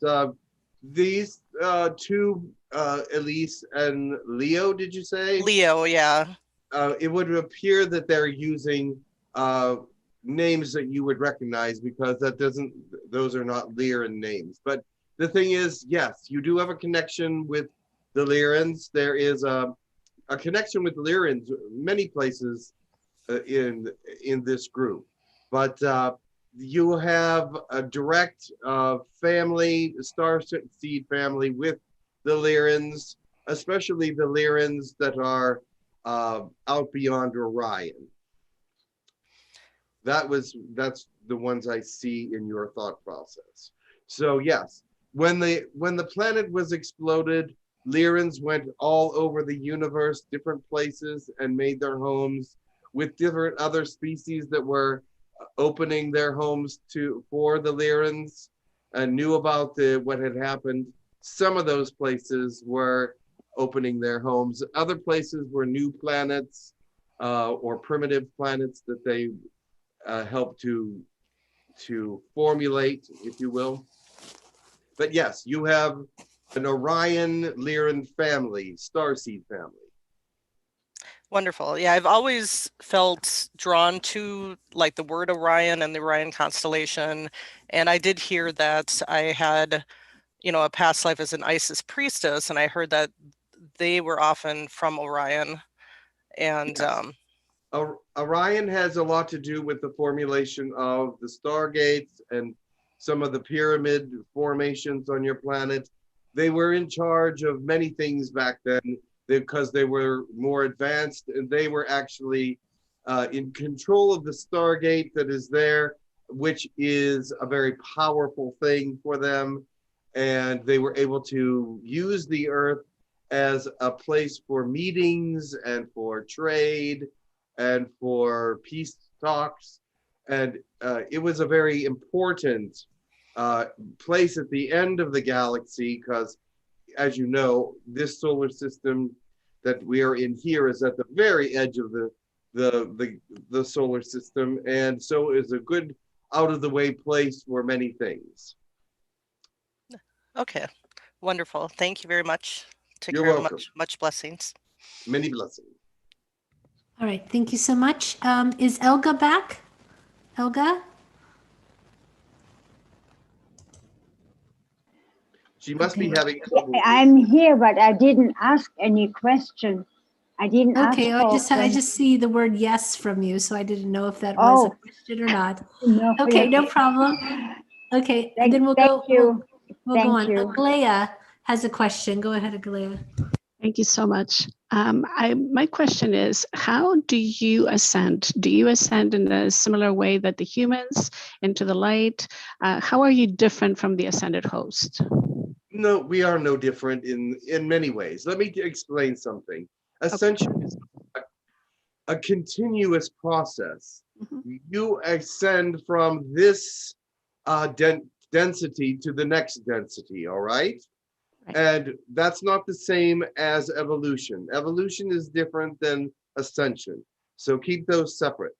These 2, Elise and Leo, did you say? Leo, yeah. It would appear that they're using names that you would recognize, because those are not Lyran names. But the thing is, yes, you do have a connection with the Lyrans. There is a connection with the Lyrans many places in this group, but you have a direct family, star seed family with the Lyrans, especially the Lyrans that are out beyond Orion. That's the ones I see in your thought process. So yes, when the planet was exploded, Lyrans went all over the universe, different places, and made their homes with different other species that were opening their homes for the Lyrans and knew about what had happened. Some of those places were opening their homes. Other places were new planets or primitive planets that they helped to formulate, if you will. But yes, you have an Orion Lyran family, starseed family. Wonderful. Yeah, I've always felt drawn to like the word Orion and the Orion constellation. And I did hear that I had, a past life as an Isis priestess, and I heard that they were often from Orion. And yes. Orion has a lot to do with the formulation of the stargates and some of the pyramid formations on your planet. They were in charge of many things back then because they were more advanced, and they were actually in control of the stargate that is there, which is a very powerful thing for them. And they were able to use the Earth as a place for meetings and for trade and for peace talks. And it was a very important place at the end of the galaxy, because as you know, this solar system that we are in here is at the very edge of the solar system, and so is a good out of the way place for many things. Okay, wonderful. Thank you very much. You're welcome. Much blessings. Many blessings. All right, thank you so much. Is Elga back? Elga? She must be having trouble. I'm here, but I didn't ask any question. I didn't ask. Okay, I just see the word yes from you, so I didn't know if that was a question or not. No, okay, no problem. Okay, and then we'll go. We'll go on. Aglaya has a question. Go ahead, Aglaya. Thank you so much. My question is, how do you ascend? Do you ascend in a similar way that the humans into the light? How are you different from the ascended host? No, we are no different in many ways. Let me explain something. Ascension is a continuous process. Mm-hmm. You ascend from this density to the next density, all right? Right. And that's not the same as evolution. Evolution is different than ascension. So keep those separate.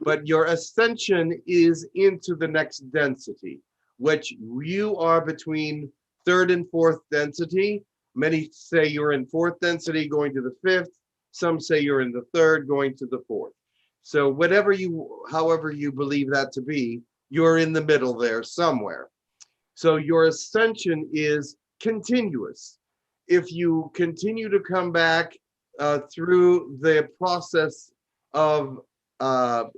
But your ascension is into the next density, which you are between third and fourth density. Many say you're in fourth density going to the fifth. Some say you're in the third going to the fourth. So however you believe that to be, you're in the middle there somewhere. So your ascension is continuous. If you continue to come back through the process of the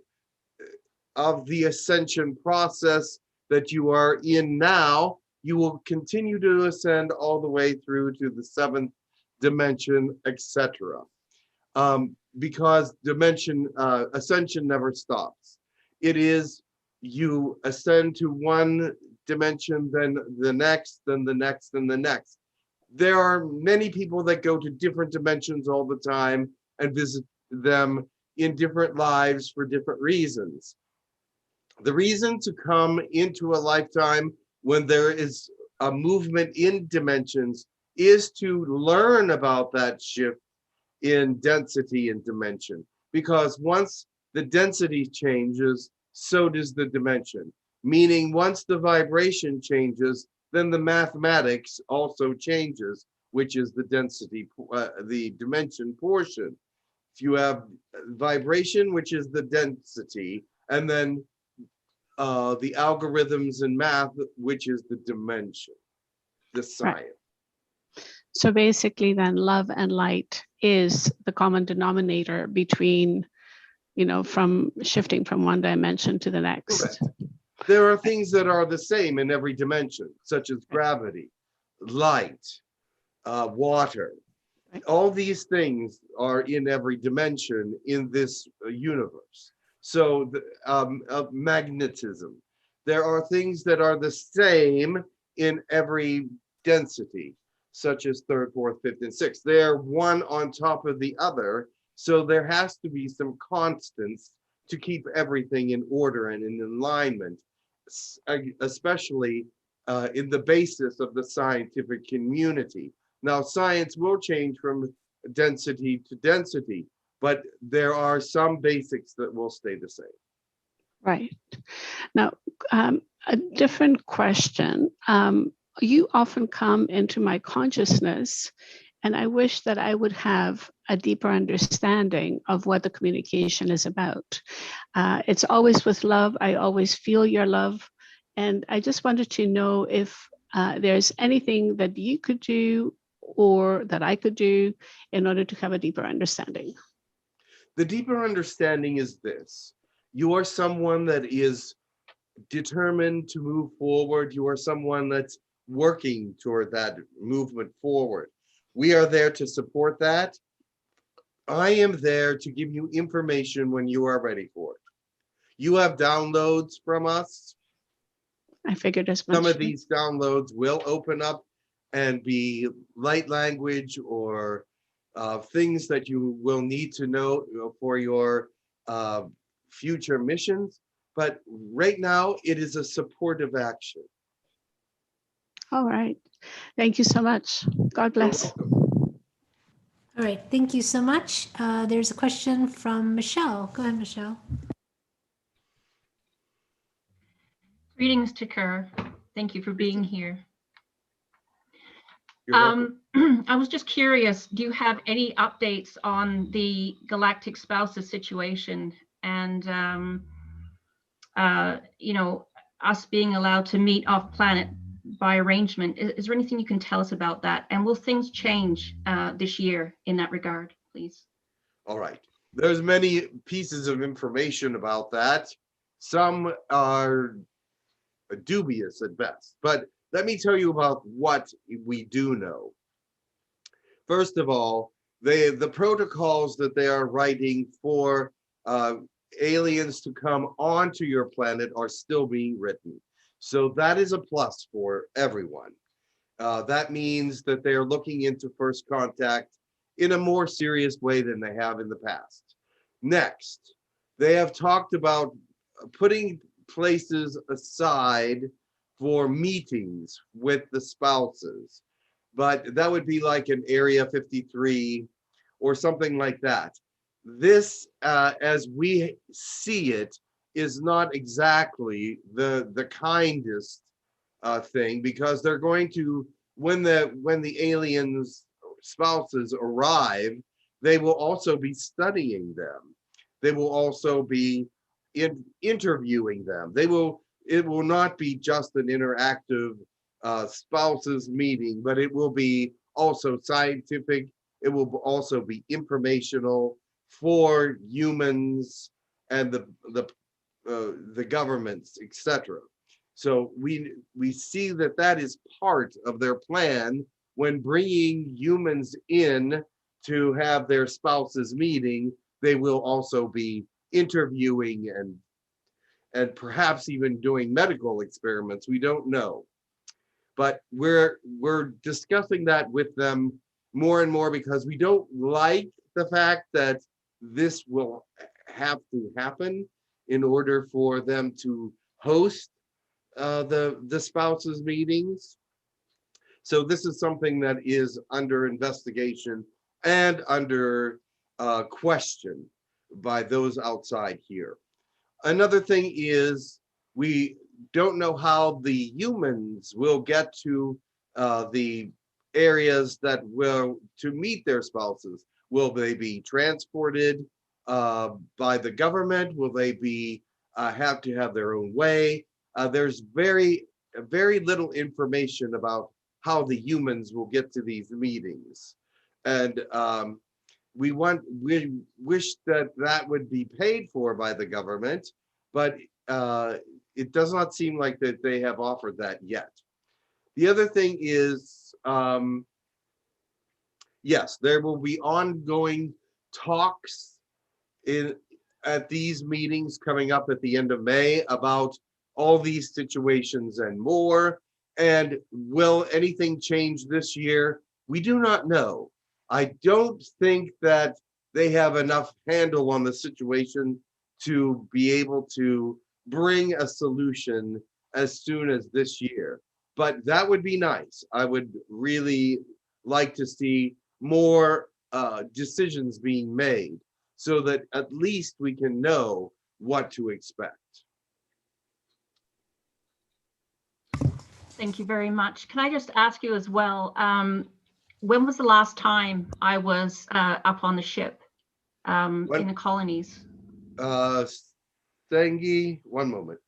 ascension process that you are in now, you will continue to ascend all the way through to the seventh dimension, etc. Because ascension never stops. It is, you ascend to one dimension, then the next, then the next, then the next. There are many people that go to different dimensions all the time and visit them in different lives for different reasons. The reason to come into a lifetime when there is a movement in dimensions is to learn about that shift in density and dimension. Because once the density changes, so does the dimension. Meaning once the vibration changes, then the mathematics also changes, which is the density, the dimension portion. If you have vibration, which is the density, and then the algorithms and math, which is the dimension, the science. Right. So basically then love and light is the common denominator between, from shifting from one dimension to the next. Correct. There are things that are the same in every dimension, such as gravity, light, water. Right. All these things are in every dimension in this universe. So magnetism. There are things that are the same in every density, such as third, fourth, fifth, and sixth. They're one on top of the other. So there has to be some constants to keep everything in order and in alignment, especially in the basis of the scientific community. Now, science will change from density to density, but there are some basics that will stay the same. Right. Now, a different question. You often come into my consciousness, and I wish that I would have a deeper understanding of what the communication is about. It's always with love. I always feel your love. And I just wanted to know if there's anything that you could do or that I could do in order to have a deeper understanding. The deeper understanding is this. You are someone that is determined to move forward. You are someone that's working toward that movement forward. We are there to support that. I am there to give you information when you are ready for it. You have downloads from us. I figured as much. Some of these downloads will open up and be light language or things that you will need to know for your future missions. But right now, it is a supportive action. All right. Thank you so much. God bless. All right, thank you so much. There's a question from Michelle. Go ahead, Michelle. Greetings to Kerr. Thank you for being here. You're welcome. I was just curious, do you have any updates on the galactic spouses situation and, us being allowed to meet off planet by arrangement? Is there anything you can tell us about that? And will things change this year in that regard, please? All right. There's many pieces of information about that. Some are dubious at best, but let me tell you about what we do know. First of all, the protocols that they are writing for aliens to come onto your planet are still being written. So that is a plus for everyone. That means that they are looking into first contact in a more serious way than they have in the past. Next, they have talked about putting places aside for meetings with the spouses. But that would be like an Area 53 or something like that. This, as we see it, is not exactly the kindest thing, because they're going to, when the aliens spouses arrive, they will also be studying them. They will also be interviewing them. It will not be just an interactive spouses meeting, but it will be also scientific. It will also be informational for humans and the governments, etc. So we see that is part of their plan when bringing humans in to have their spouses meeting. They will also be interviewing and perhaps even doing medical experiments. We don't know, but we're discussing that with them more and more, because we don't like the fact that this will have to happen in order for them to host the spouses meetings. So this is something that is under investigation and under question by those outside here. Another thing is, we don't know how the humans will get to the areas that will to meet their spouses. Will they be transported by the government? Will they be have to have their own way? There's very little information about how the humans will get to these meetings, and we wish that would be paid for by the government, but it does not seem like that they have offered that yet. The other thing is, yes, there will be ongoing talks at these meetings coming up at the end of May about all these situations and more. And will anything change this year? We do not know. I don't think that they have enough handle on the situation to be able to bring a solution as soon as this year. But that would be nice. I would really like to see more decisions being made, so that at least we can know what to expect. Thank you very much. Can I just ask you as well, when was the last time I was up on the ship in the colonies? Stengi, one moment.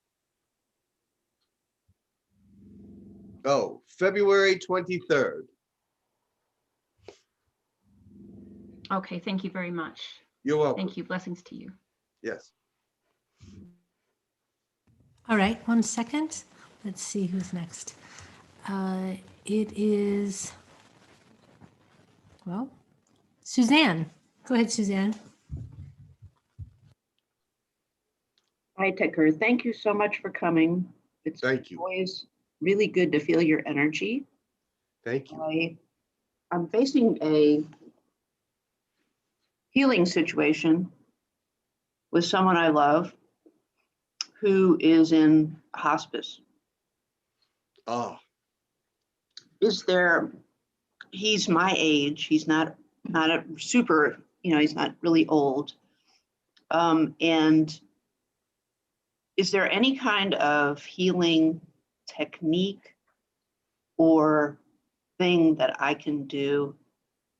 Oh, February 23rd. Okay, thank you very much. You're welcome. Thank you. Blessings to you. Yes. All right, 1 second. Let's see who's next. It is, well, Suzanne. Go ahead, Suzanne. Hi, Tucker. Thank you so much for coming. It's Thank you. Always really good to feel your energy. Thank you. I'm facing a healing situation with someone I love who is in hospice. Oh. He's my age. He's not a super, he's not really old. And is there any kind of healing technique or thing that I can do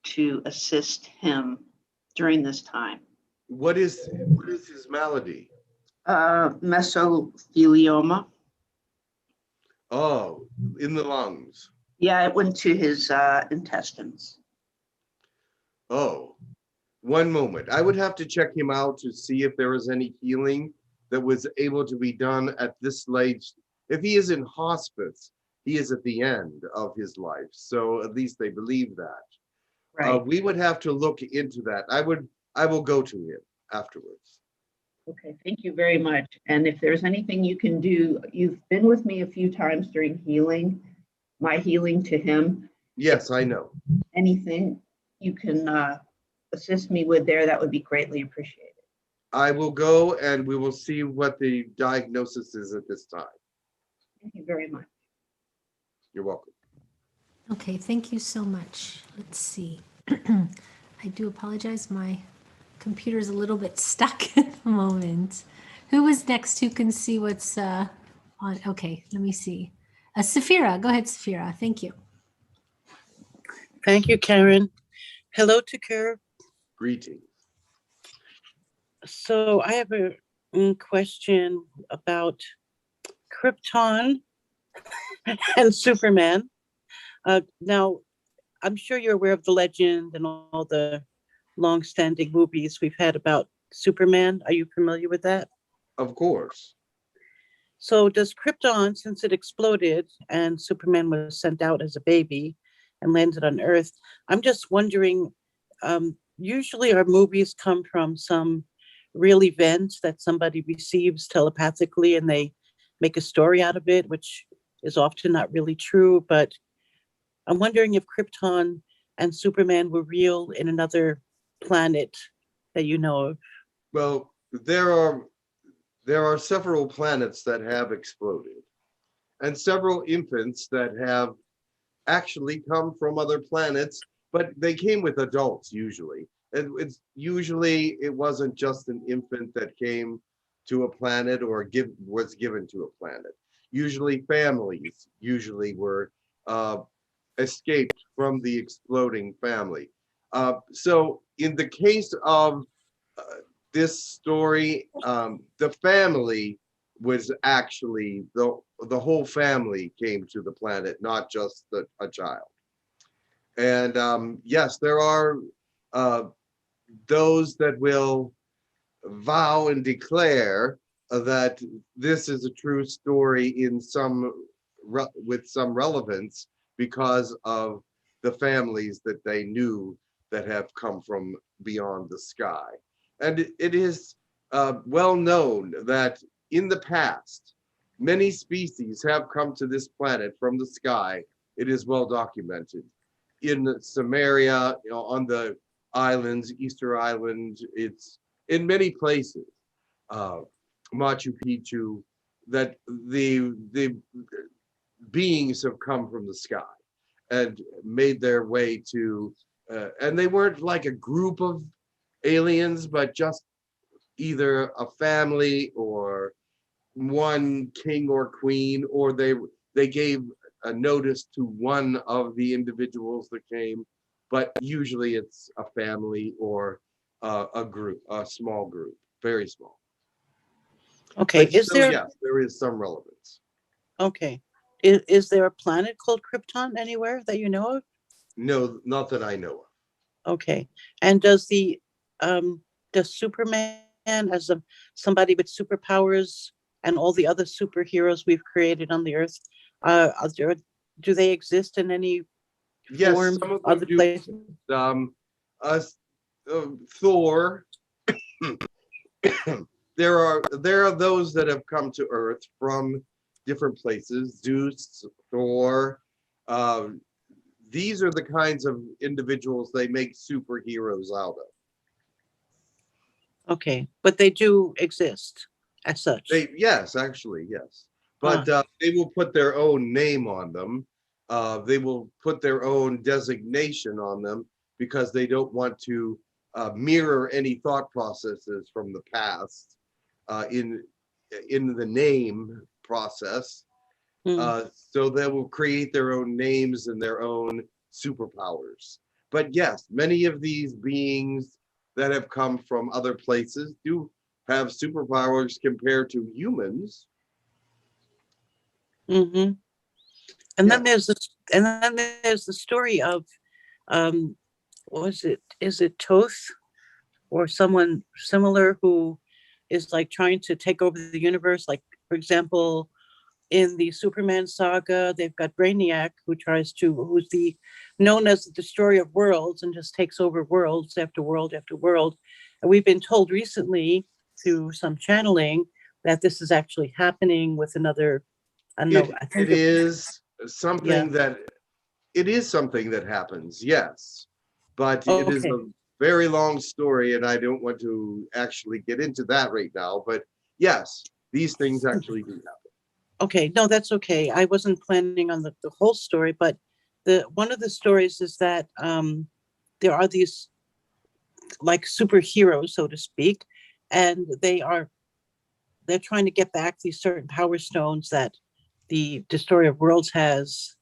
to assist him during this time? What is his malady? Mesothelioma. Oh, in the lungs. Yeah, it went to his intestines. Oh, one moment. I would have to check him out to see if there was any healing that was able to be done at this stage. If he is in hospice, he is at the end of his life. So at least they believe that. Right. We would have to look into that. I will go to him afterwards. Okay, thank you very much. And if there's anything you can do, you've been with me a few times during healing, my healing to him. Yes, I know. Anything you can assist me with there, that would be greatly appreciated. I will go and we will see what the diagnosis is at this time. Thank you very much. You're welcome. Okay, thank you so much. Let's see. I do apologize. My computer's a little bit stuck at the moment. Who was next? Who can see what's on? Okay, let me see. Safira, go ahead, Safira. Thank you. Thank you, Karen. Hello to Kara. Greetings. So I have a question about Krypton and Superman. Now, I'm sure you're aware of the legend and all the long-standing movies we've had about Superman. Are you familiar with that? Of course. So does Krypton, since it exploded and Superman was sent out as a baby and landed on Earth, I'm just wondering, usually our movies come from some real event that somebody receives telepathically and they make a story out of it, which is often not really true. But I'm wondering if Krypton and Superman were real in another planet that you know of. Well, there are several planets that have exploded, and several infants that have actually come from other planets, but they came with adults usually. It's usually it wasn't just an infant that came to a planet or was given to a planet. Usually families usually were escaped from the exploding family. So in the case of this story, the family was actually the whole family came to the planet, not just a child. And yes, there are those that will vow and declare that this is a true story in with some relevance because of the families that they knew that have come from beyond the sky. And it is well known that in the past, many species have come to this planet from the sky. It is well documented. In Samaria, on the islands, Easter Island, it's in many places, Machu Picchu, that the beings have come from the sky and made their way to, and they weren't like a group of aliens, but just either a family or one king or queen, or they gave a notice to one of the individuals that came, but usually it's a family or a group, a small group, very small. Okay, But so, yes, there is some relevance. Okay. Is there a planet called Krypton anywhere that you know of? No, not that I know of. Okay. And does Superman as somebody with superpowers and all the other superheroes we've created on the earth, do they exist in any form? Yes, some of them other do. places? Thor. There are those that have come to Earth from different places. Zeus, Thor. These are the kinds of individuals they make superheroes out of. Okay, but they do exist as such. Yes, actually, yes. But they will put their own name on them. They will put their own designation on them because they don't want to mirror any thought processes from the past in the name process. So they will create their own names and their own superpowers. But yes, many of these beings that have come from other places do have superpowers compared to humans. Mm-hmm. And then there's the story of is it Toth or someone similar who is like trying to take over the universe? Like, for example, in the Superman saga, they've got Brainiac who's known as the destroyer of worlds and just takes over worlds after world after world. And we've been told recently through some channeling that this is actually happening with another. It is something that happens, yes, but it is a very long story, and I don't want to actually get into that right now. But yes, these things actually do happen. Okay, no, that's okay. I wasn't planning on the whole story, but one of the stories is that there are these like superheroes, so to speak, and they're trying to get back these certain power stones that the Destroyer of Worlds has.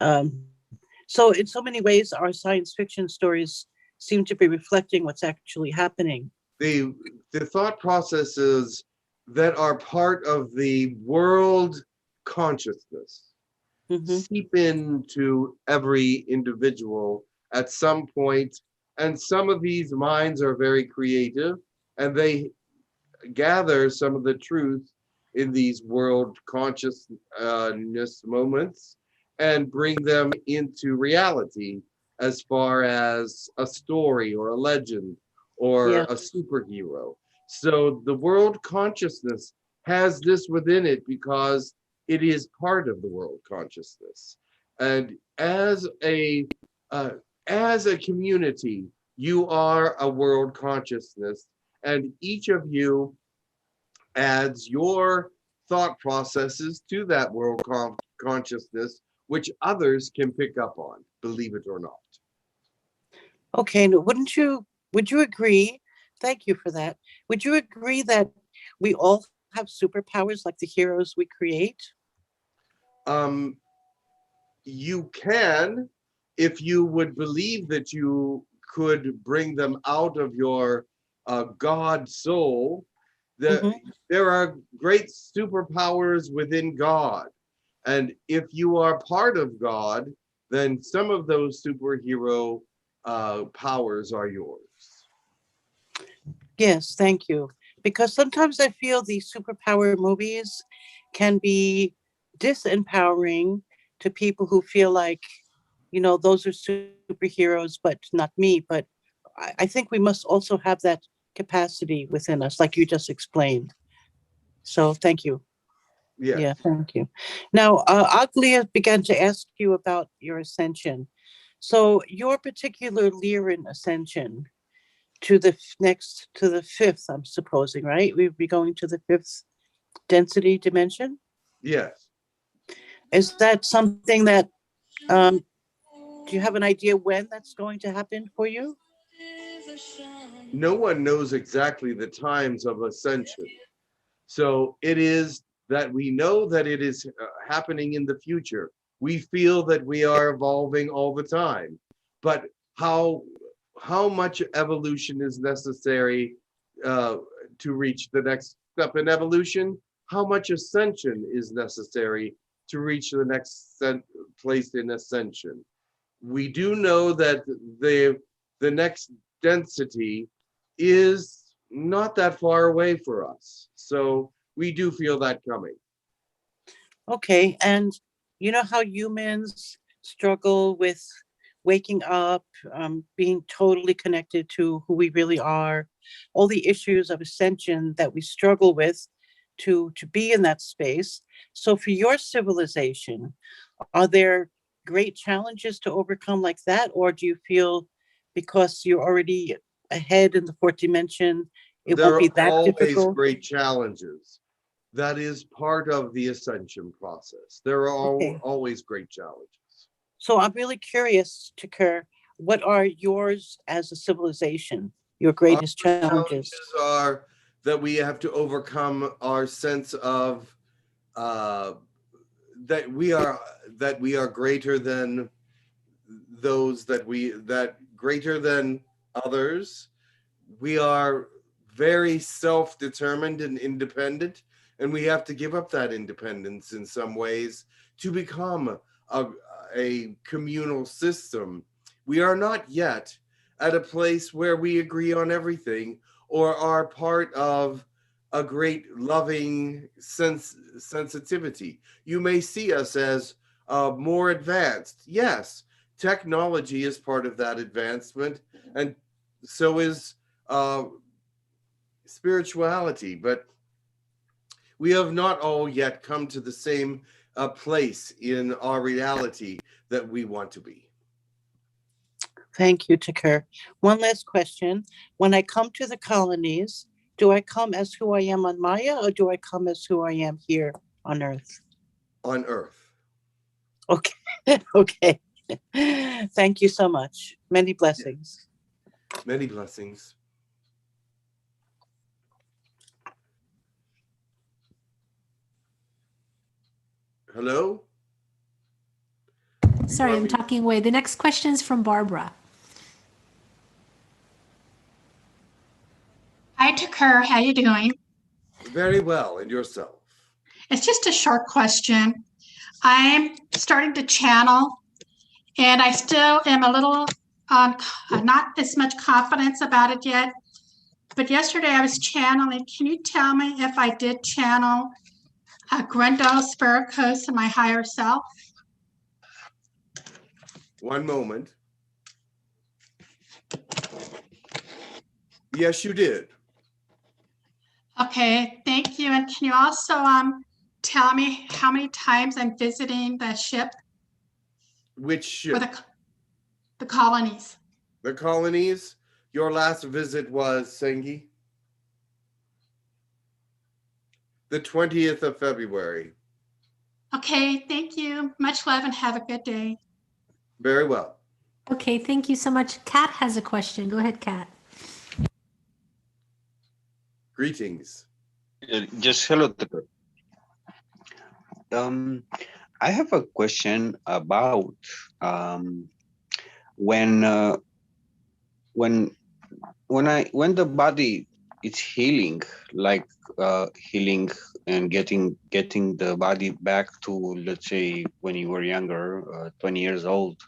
So in so many ways, our science fiction stories seem to be reflecting what's actually happening. The thought processes that are part of the world consciousness seep into every individual at some point, and some of these minds are very creative, and they gather some of the truth in these world consciousness moments and bring them into reality as far as a story or a legend or a superhero. So the world consciousness has this within it because it is part of the world consciousness. And as a community, you are a world consciousness, and each of you adds your thought processes to that world consciousness, which others can pick up on, believe it or not. Okay, would you agree? Thank you for that. Would you agree that we all have superpowers like the heroes we create? You can, if you would believe that you could bring them out of your God soul. There are great superpowers within God. And if you are part of God, then some of those superhero powers are yours. Yes, thank you. Because sometimes I feel these superpower movies can be disempowering to people who feel like, those are superheroes, but not me. But I think we must also have that capacity within us, like you just explained. So thank you. Yes. Yeah, thank you. Now, Aglia began to ask you about your ascension. So your particular Lyran ascension to the fifth, I'm supposing, right? We'd be going to the fifth density dimension. Yes. Is that something that, do you have an idea when that's going to happen for you? No one knows exactly the times of ascension. So it is that we know that it is happening in the future. We feel that we are evolving all the time, but how much evolution is necessary to reach the next step in evolution? How much ascension is necessary to reach the next place in ascension? We do know that the next density is not that far away for us. So we do feel that coming. Okay, and you know how humans struggle with waking up, being totally connected to who we really are, all the issues of ascension that we struggle with to be in that space. So for your civilization, are there great challenges to overcome like that? Or do you feel because you're already ahead in the fourth dimension, it won't be that difficult? There are always great challenges. That is part of the ascension process. There are always great challenges. So I'm really curious, Takir, what are yours as a civilization, your greatest challenges? Are that we have to overcome our sense of that we are greater than those that greater than others. We are very self-determined and independent, and we have to give up that independence in some ways to become a communal system. We are not yet at a place where we agree on everything or are part of a great loving sensitivity. You may see us as more advanced. Yes, technology is part of that advancement, and so is spirituality, but we have not all yet come to the same place in our reality that we want to be. Thank you, Takir. One last question. When I come to the colonies, do I come as who I am on Maya, or do I come as who I am here on Earth? on Earth. Okay. Okay. Thank you so much. Many blessings. Many blessings. Hello? Sorry, I'm talking away. The next question is from Barbara. Hi, Takur. How you doing? Very well. And yourself? It's just a short question. I'm starting to channel, and I still am a little not as much confidence about it yet. But yesterday I was channeling. Can you tell me if I did channel Grendel Spiricus and my higher self? One moment. Yes, you did. Okay, thank you. And can you also tell me how many times I'm visiting the ship? Which ship? Or the colonies. The colonies? Your last visit was, Sengi? The 20th of February. Okay, thank you. Much love and have a good day. Very well. Okay, thank you so much. Kat has a question. Go ahead, Kat. Greetings. Just hello. I have a question about when the body is healing, like healing and getting the body back to, let's say, when you were younger, 20 years old.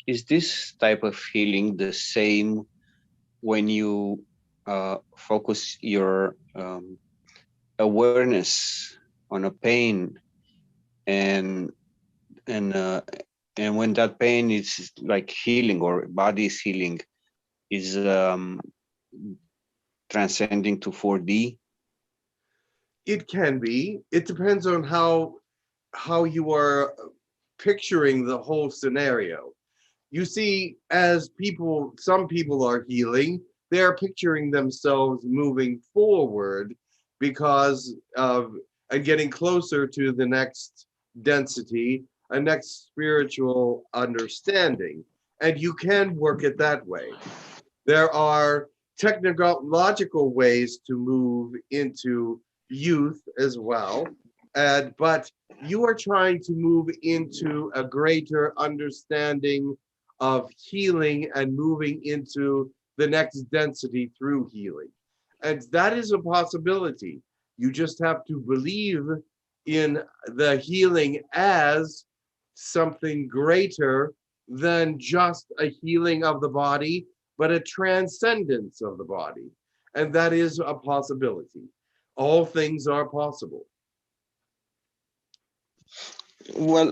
Is this type of healing the same when you focus your awareness on a pain, and when that pain is like healing, or body is healing, is transcending to 4D? It can be. It depends on how you are picturing the whole scenario. You see, as some people are healing, they are picturing themselves moving forward because of and getting closer to the next density, a next spiritual understanding. And you can work it that way. There are technological ways to move into youth as well. But you are trying to move into a greater understanding of healing and moving into the next density through healing. And that is a possibility. You just have to believe in the healing as something greater than just a healing of the body, but a transcendence of the body. And that is a possibility. All things are possible. Well,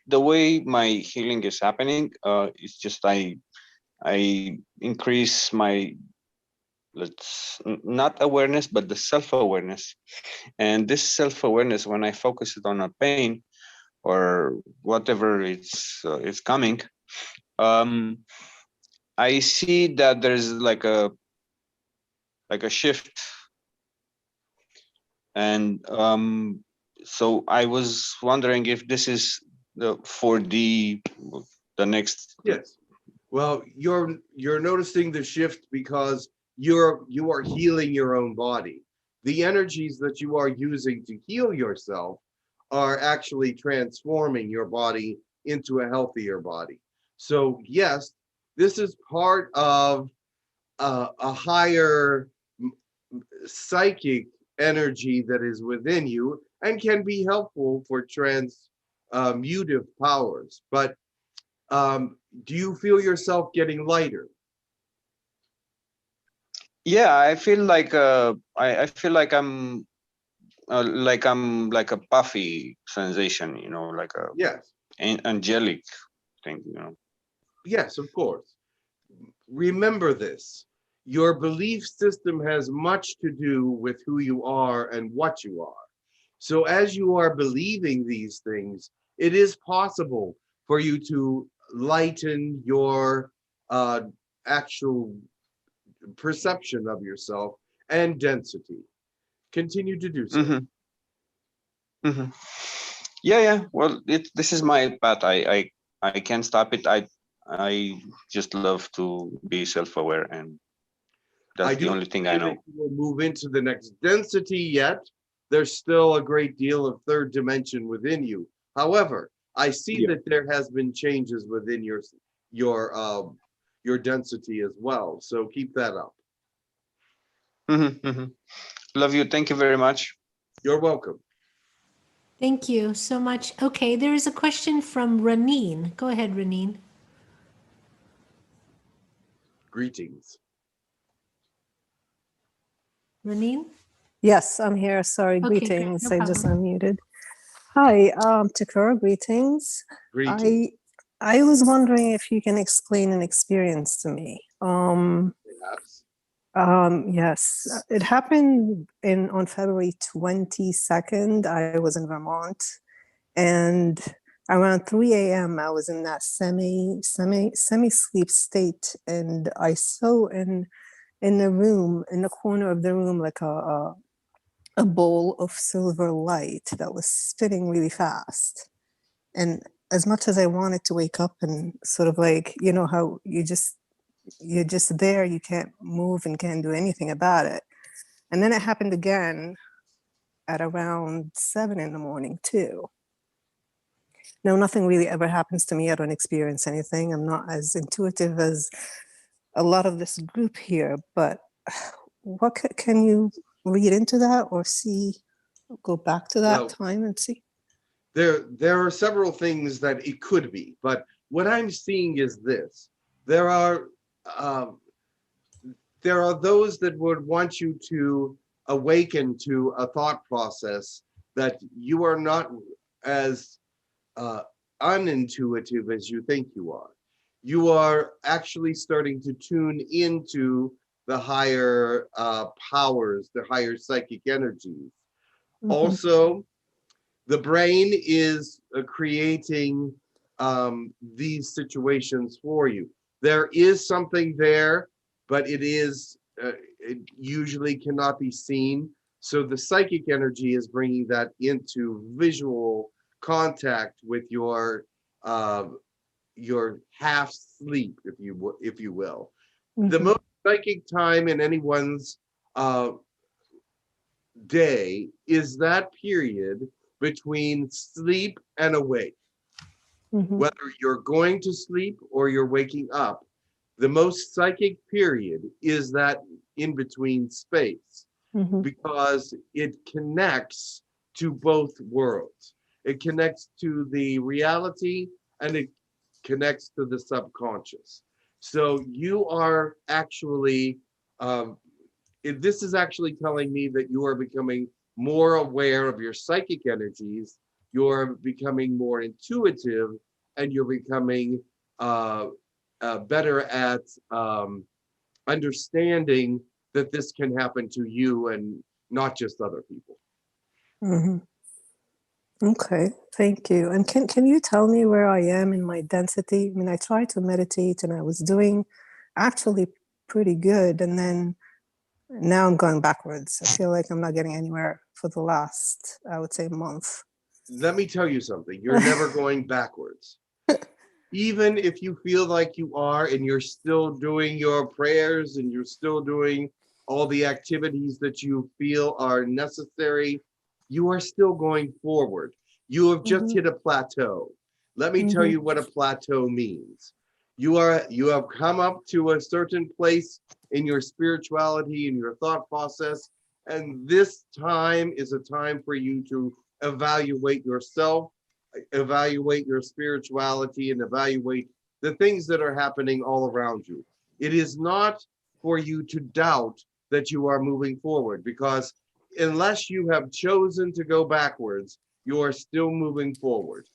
the way my healing is happening, it's just I increase my, not awareness, but the self-awareness. And this self-awareness, when I focus it on a pain or whatever it's coming, I see that there's like a shift. And so I was wondering if this is the 4D, the next. Yes. Well, you're noticing the shift because you are healing your own body. The energies that you are using to heal yourself are actually transforming your body into a healthier body. So yes, this is part of a higher psychic energy that is within you and can be helpful for transmutive powers. But do you feel yourself getting lighter? Yeah, I feel like I feel like I'm like a puffy sensation, like a yes, angelic thing, Yes, of course. Remember this. Your belief system has much to do with who you are and what you are. So as you are believing these things, it is possible for you to lighten your actual perception of yourself and density. Continue to do so. Mm-hmm. Mm-hmm. Yeah. Well, this is my path. I can't stop it. I just love to be self-aware, and that's the only thing I know. That you will move into the next density yet. There's still a great deal of third dimension within you. However, I see that there has been changes within your density as well. So keep that up. Love you. Thank you very much. You're welcome. Thank you so much. Okay, there is a question from Raneen. Go ahead, Raneen. Greetings. Raneen? Yes, I'm here. Sorry, Okay, great. greetings. No I just problem. unmuted. Hi, Takura, greetings. Greetings. I was wondering if you can explain an experience to me. Perhaps. Yes, it happened on February 22nd. I was in Vermont, and around 3 a.m. I was in that semi-sleep state, and I saw in the room, in the corner of the room, like a bowl of silver light that was spinning really fast. And as much as I wanted to wake up and sort of like, you know, how you're just there, you can't move and can't do anything about it. And then it happened again at around 7 in the morning too. Now, nothing really ever happens to me. I don't experience anything. I'm not as intuitive as a lot of this group here, but what can you read into that or see, go back to that time and see? There are several things that it could be, but what I'm seeing is this. There are those that would want you to awaken to a thought process that you are not as unintuitive as you think you are. You are actually starting to tune into the higher powers, the higher psychic energies. Also, the brain is creating these situations for you. There is something there, but it usually cannot be seen. So the psychic energy is bringing that into visual contact with your half sleep, if you will. The most psychic time in anyone's day is that period between sleep and awake. Whether you're going to sleep or you're waking up, the most psychic period is that in between space, because it connects to both worlds. It connects to the reality and it connects to the subconscious. So you are actually, this is actually telling me that you are becoming more aware of your psychic energies, you're becoming more intuitive, and you're becoming better at understanding that this can happen to you and not just other people. Okay, thank you. And can you tell me where I am in my density? I mean, I tried to meditate and I was doing actually pretty good. And then now I'm going backwards. I feel like I'm not getting anywhere for the last, I would say, month. Let me tell you something. You're never going backwards. Even if you feel like you are and you're still doing your prayers and you're still doing all the activities that you feel are necessary, you are still going forward. You have just hit a plateau. Let me tell you what a plateau means. You have come up to a certain place in your spirituality and your thought process, and this time is a time for you to evaluate yourself, evaluate your spirituality, and evaluate the things that are happening all around you. It is not for you to doubt that you are moving forward, because unless you have chosen to go backwards, you are still moving forward.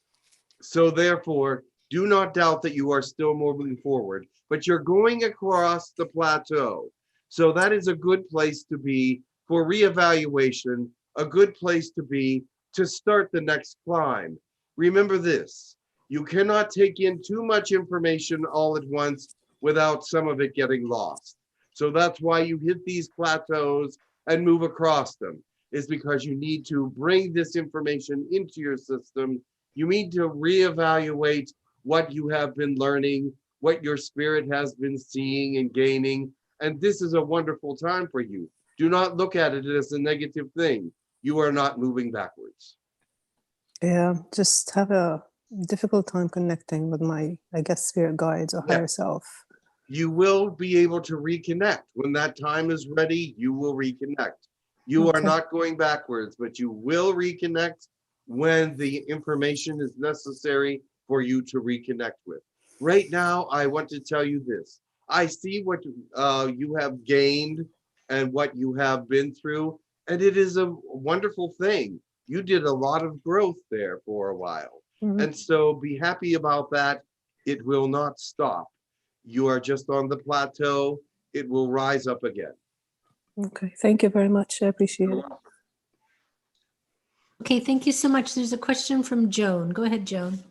So therefore, do not doubt that you are still moving forward, but you're going across the plateau. So that is a good place to be for reevaluation, a good place to be to start the next climb. Remember this, you cannot take in too much information all at once without some of it getting lost. So that's why you hit these plateaus and move across them. is because you need to bring this information into your system. You need to reevaluate what you have been learning, what your spirit has been seeing and gaining. And this is a wonderful time for you. Do not look at it as a negative thing. You are not moving backwards. Yeah, just have a difficult time connecting with my, I guess, spirit guides or higher self. You will be able to reconnect. When that time is ready, you will reconnect. You are not going backwards, but you will reconnect when the information is necessary for you to reconnect with. Right now, I want to tell you this. I see what you have gained and what you have been through, and it is a wonderful thing. You did a lot of growth there for a while. And so be happy about that. It will not stop. You are just on the plateau. It will rise up again. Okay, thank you very much. I appreciate it. Okay, thank you so much. There's a question from Joan. Go ahead, Joan.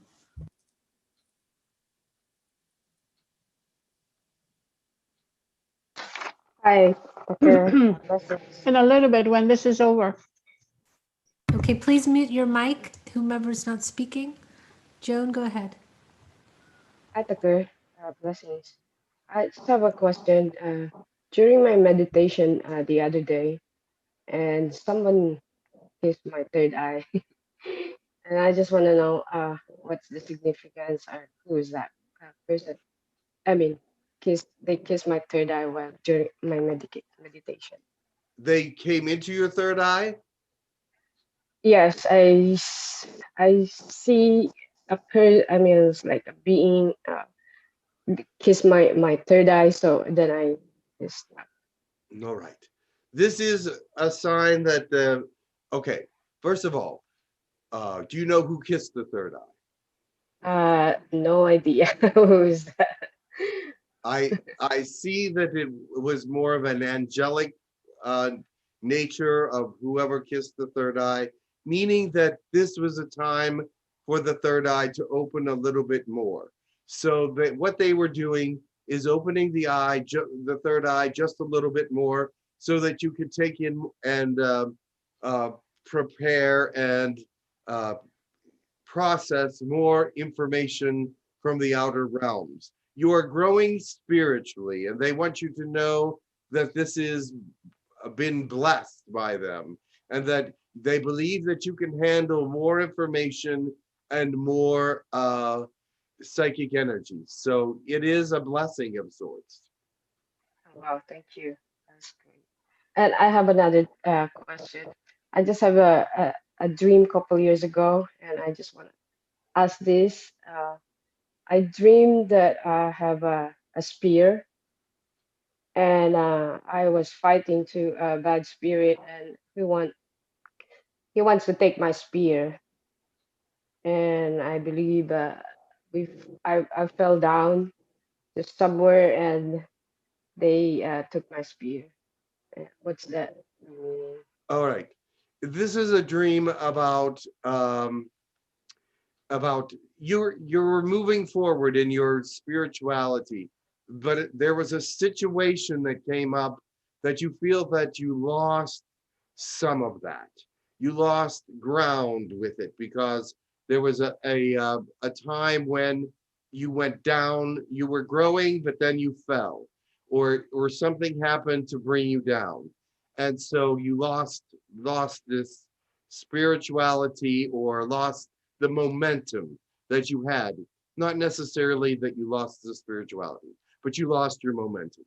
Hi. Okay. In a little bit when this is over. Okay, please mute your mic, whomever's not speaking. Joan, go ahead. Hi, Tucker. Blessings. I just have a question. During my meditation the other day, and someone kissed my third eye, and I just want to know what's the significance or who is that person? I mean, they kissed my third eye while during my meditation. They came into your third eye? Yes, I see a I mean, it's like a being kiss my third eye, so then I just All right. This is a sign that okay, first of all, do you know who kissed the third eye? no idea who is that. I see that it was more of an angelic nature of whoever kissed the third eye, meaning that this was a time for the third eye to open a little bit more. So that what they were doing is opening the eye, the third eye, just a little bit more, so that you could take in and prepare and process more information from the outer realms. You are growing spiritually, and they want you to know that this is been blessed by them, and that they believe that you can handle more information and more psychic energy. So it is a blessing of sorts. Wow, thank you. That's great. And I have another question. I just have a dream a couple years ago, and I just want to ask this. I dreamed that I have a spear, and I was fighting to a bad spirit, and he wants to take my spear, and I believe I fell down to somewhere, and they took my spear. What's that? All right. This is a dream about you're moving forward in your spirituality, but there was a situation that came up that you feel that you lost some of that. You lost ground with it because there was a time when you went down, you were growing, but then you fell, or something happened to bring you down. And so you lost this spirituality, or lost the momentum that you had. Not necessarily that you lost the spirituality, but you lost your momentum.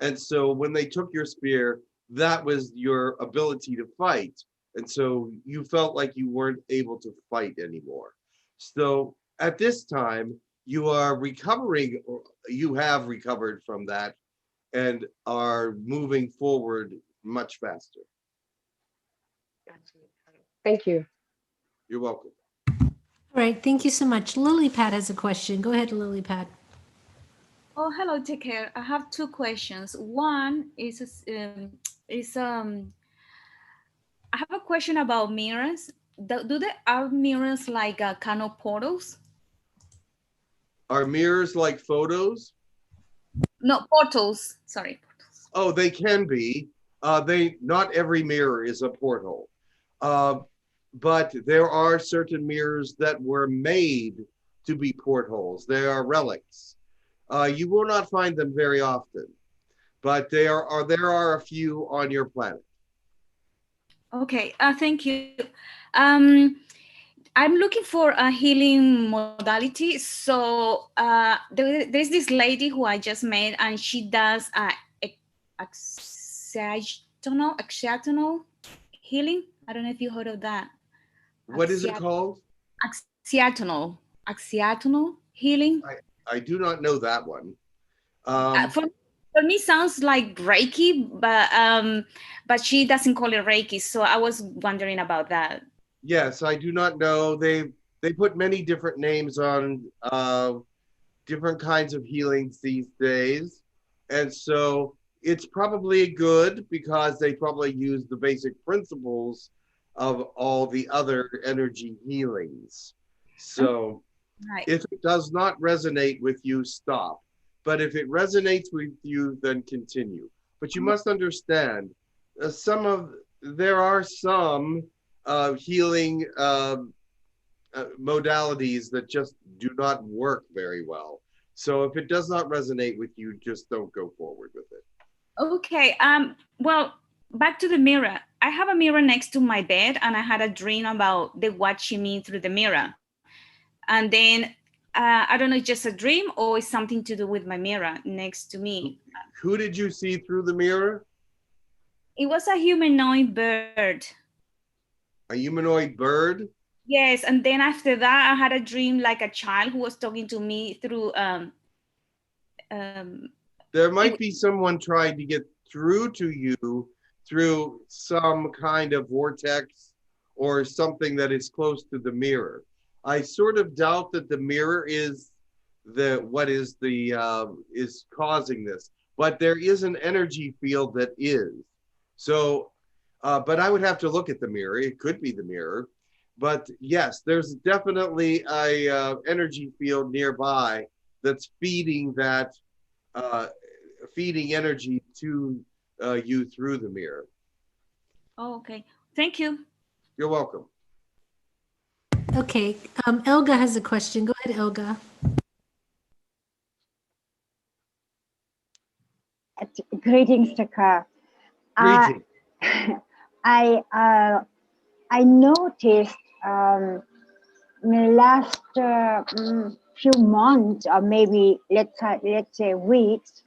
And so when they took your spear, that was your ability to fight. And so you felt like you weren't able to fight anymore. So at this time, you are recovering, or you have recovered from that, and are moving forward much faster. Thank you. You're welcome. All right, thank you so much. Lilypad has a question. Go ahead, Lilypad. Oh, hello, take care. I have two questions. One is I have a question about mirrors. Do they are mirrors like kind of portals? Are mirrors like photos? No, portals. Sorry. Oh, they can be. Not every mirror is a porthole, but there are certain mirrors that were made to be portholes. They are relics. You will not find them very often, but there are a few on your planet. Okay, thank you. I'm looking for a healing modality. So there's this lady who I just met, and she does axiatonal healing. I don't know if you heard of that. What is it called? Axiatonal healing. I do not know that one. For me, sounds like Reiki, but she doesn't call it Reiki. So I was wondering about that. Yes, I do not know. They put many different names on different kinds of healings these days, and so it's probably good because they probably use the basic principles of all the other energy healings. So right. If it does not resonate with you, stop. But if it resonates with you, then continue. But you must understand, there are some healing modalities that just do not work very well. So if it does not resonate with you, just don't go forward with it. Okay. Well, back to the mirror. I have a mirror next to my bed, and I had a dream about the watching me through the mirror. And then I don't know, it's just a dream or it's something to do with my mirror next to me. Who did you see through the mirror? It was a humanoid bird. A humanoid bird? Yes, and then after that, I had a dream like a child who was talking to me through. There might be someone trying to get through to you through some kind of vortex or something that is close to the mirror. I sort of doubt that the mirror is is causing this, but there is an energy field that is. So, but I would have to look at the mirror. It could be the mirror, but yes, there's definitely a energy field nearby that's feeding that, feeding energy to you through the mirror. Oh, okay. Thank you. You're welcome. Okay, Elga has a question. Go ahead, Elga. Greetings, Taka. Greetings. I noticed in the last few months, or maybe let's say weeks.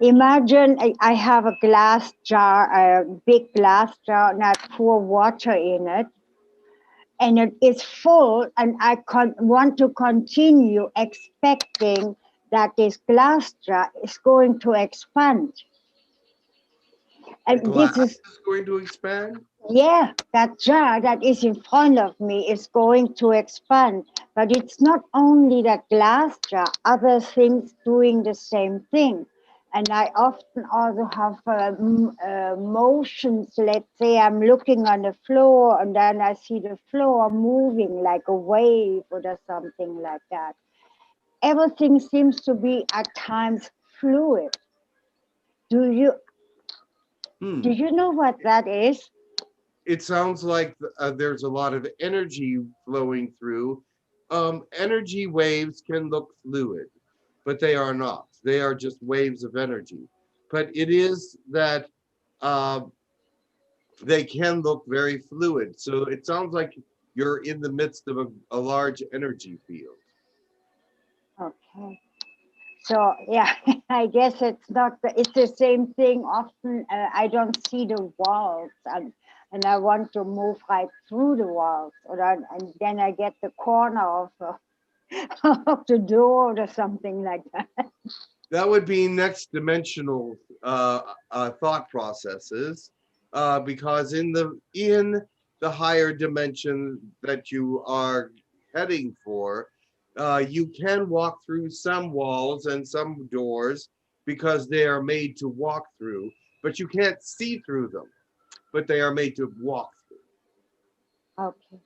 Imagine I have a glass jar, a big glass jar, and I pour water in it. And it is full, and I want to continue expecting that this glass jar is going to expand. And Glass is going to expand? Yeah, that jar that is in front of me is going to expand. But it's not only that glass jar, other things doing the same thing. And I often also have motions. Let's say I'm looking on the floor and then I see the floor moving like a wave or something like that. Everything seems to be at times fluid. Do you know what that is? It sounds like there's a lot of energy flowing through. Energy waves can look fluid, but they are not. They are just waves of energy. But it is that they can look very fluid. So it sounds like you're in the midst of a large energy field. Okay. So yeah, I guess it's not. It's the same thing. Often I don't see the walls, and I want to move right through the walls, and then I get the corner of of the door or something like that. That would be next dimensional thought processes, because in the higher dimension that you are heading for, you can walk through some walls and some doors because they are made to walk through, but you can't see through them, but they are made to walk through. Okay.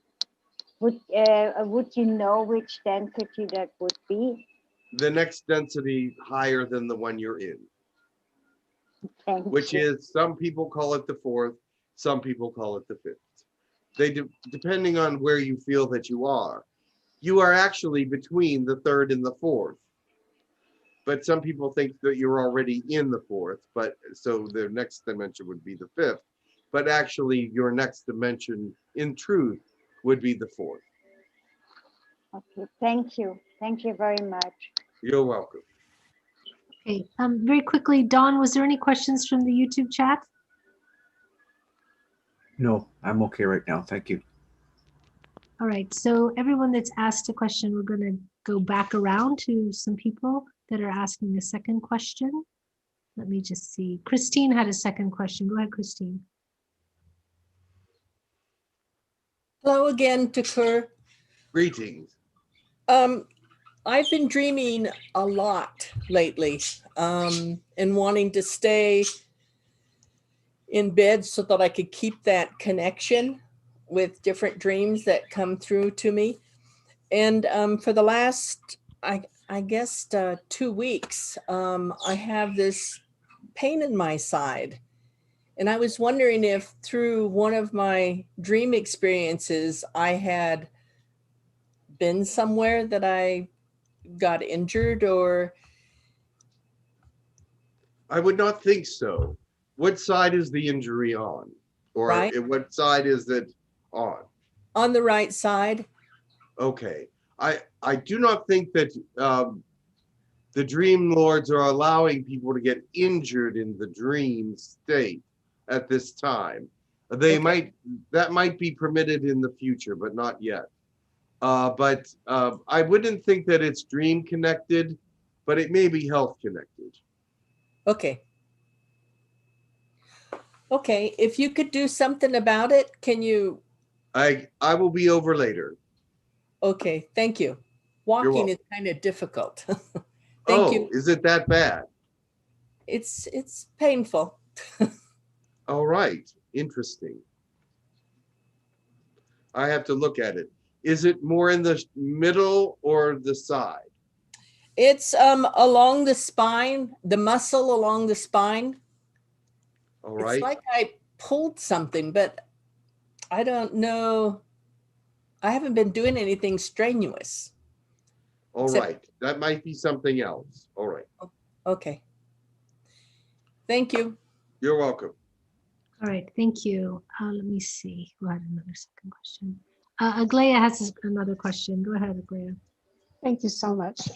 Would you know which density that would be? The next density higher than the one you're in. which is some people call it the fourth, some people call it the fifth. Depending on where you feel that you are actually between the third and the fourth. But some people think that you're already in the fourth, but so the next dimension would be the fifth. But actually your next dimension in truth would be the fourth. Okay, thank you. Thank you very much. You're welcome. Okay, very quickly, Dawn, was there any questions from the YouTube chat? No, I'm okay right now. Thank you. All right, so everyone that's asked a question, we're going to go back around to some people that are asking a second question. Let me just see. Christine had a second question. Go ahead, Christine. Hello again, Takur. Greetings. I've been dreaming a lot lately, and wanting to stay in bed so that I could keep that connection with different dreams that come through to me. And for the last, I guess, 2 weeks, I have this pain in my side. And I was wondering if through one of my dream experiences, I had been somewhere that I got injured, or... I would not think so. What side is the injury on? Or right. What side is it on? On the right side. Okay. I do not think that the Dreamlords are allowing people to get injured in the dream state at this time. That might be permitted in the future, but not yet. But I wouldn't think that it's dream connected, but it may be health connected. Okay. Okay, if you could do something about it, can you? I will be over later. Okay, thank you. Walking is kind of difficult. Thank you. Is it that bad? It's painful. All right, interesting. I have to look at it. Is it more in the middle or the side? It's along the spine, the muscle along the spine. All right. It's like I pulled something, but I don't know. I haven't been doing anything strenuous. All right. That might be something else. All right. Okay. Thank you. You're welcome. All right, thank you. Let me see who had another second question. Aglaya has another question. Go ahead, Aglaya. Thank you so much.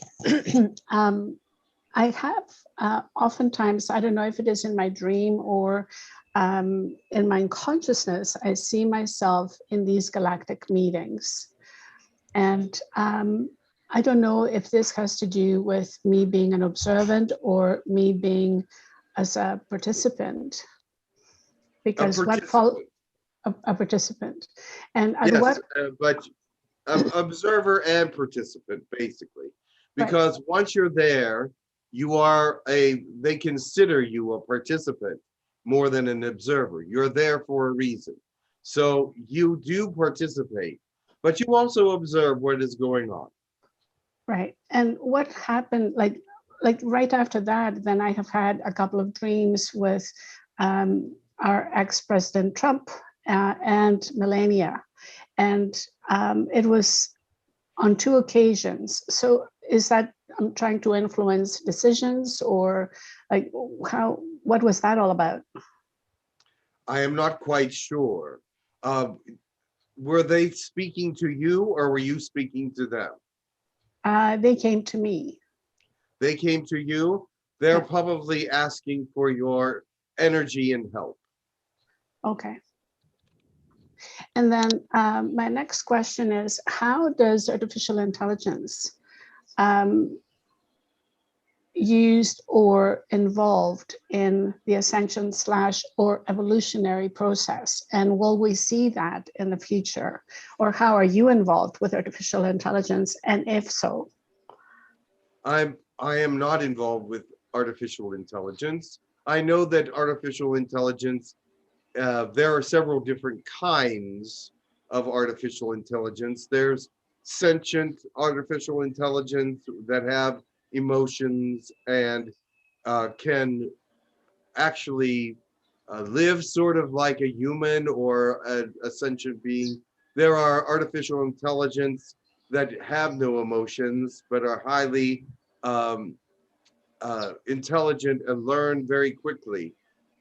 I have oftentimes, I don't know if it is in my dream or in my consciousness, I see myself in these galactic meetings. And I don't know if this has to do with me being an observant or me being as a participant. Because a participant. And yes, but observer and participant, basically. Because once you're there, you are they consider you a participant more than an observer. You're there for a reason. So you do participate, but you also observe what is going on. Right. And what happened, like right after that, then I have had a couple of dreams with our ex-President Trump and Melania. And it was on 2 occasions. So is that I'm trying to influence decisions, or like what was that all about? I am not quite sure. Were they speaking to you or were you speaking to them? They came to me. They came to you? They're probably asking for your energy and help. Okay. And then my next question is, how does artificial intelligence used or involved in the ascension / or evolutionary process? And will we see that in the future? Or how are you involved with artificial intelligence? And if so? I am not involved with artificial intelligence. I know that artificial intelligence, there are several different kinds of artificial intelligence. There's sentient artificial intelligence that have emotions and can actually live sort of like a human or a sentient being. There are artificial intelligence that have no emotions but are highly intelligent and learn very quickly.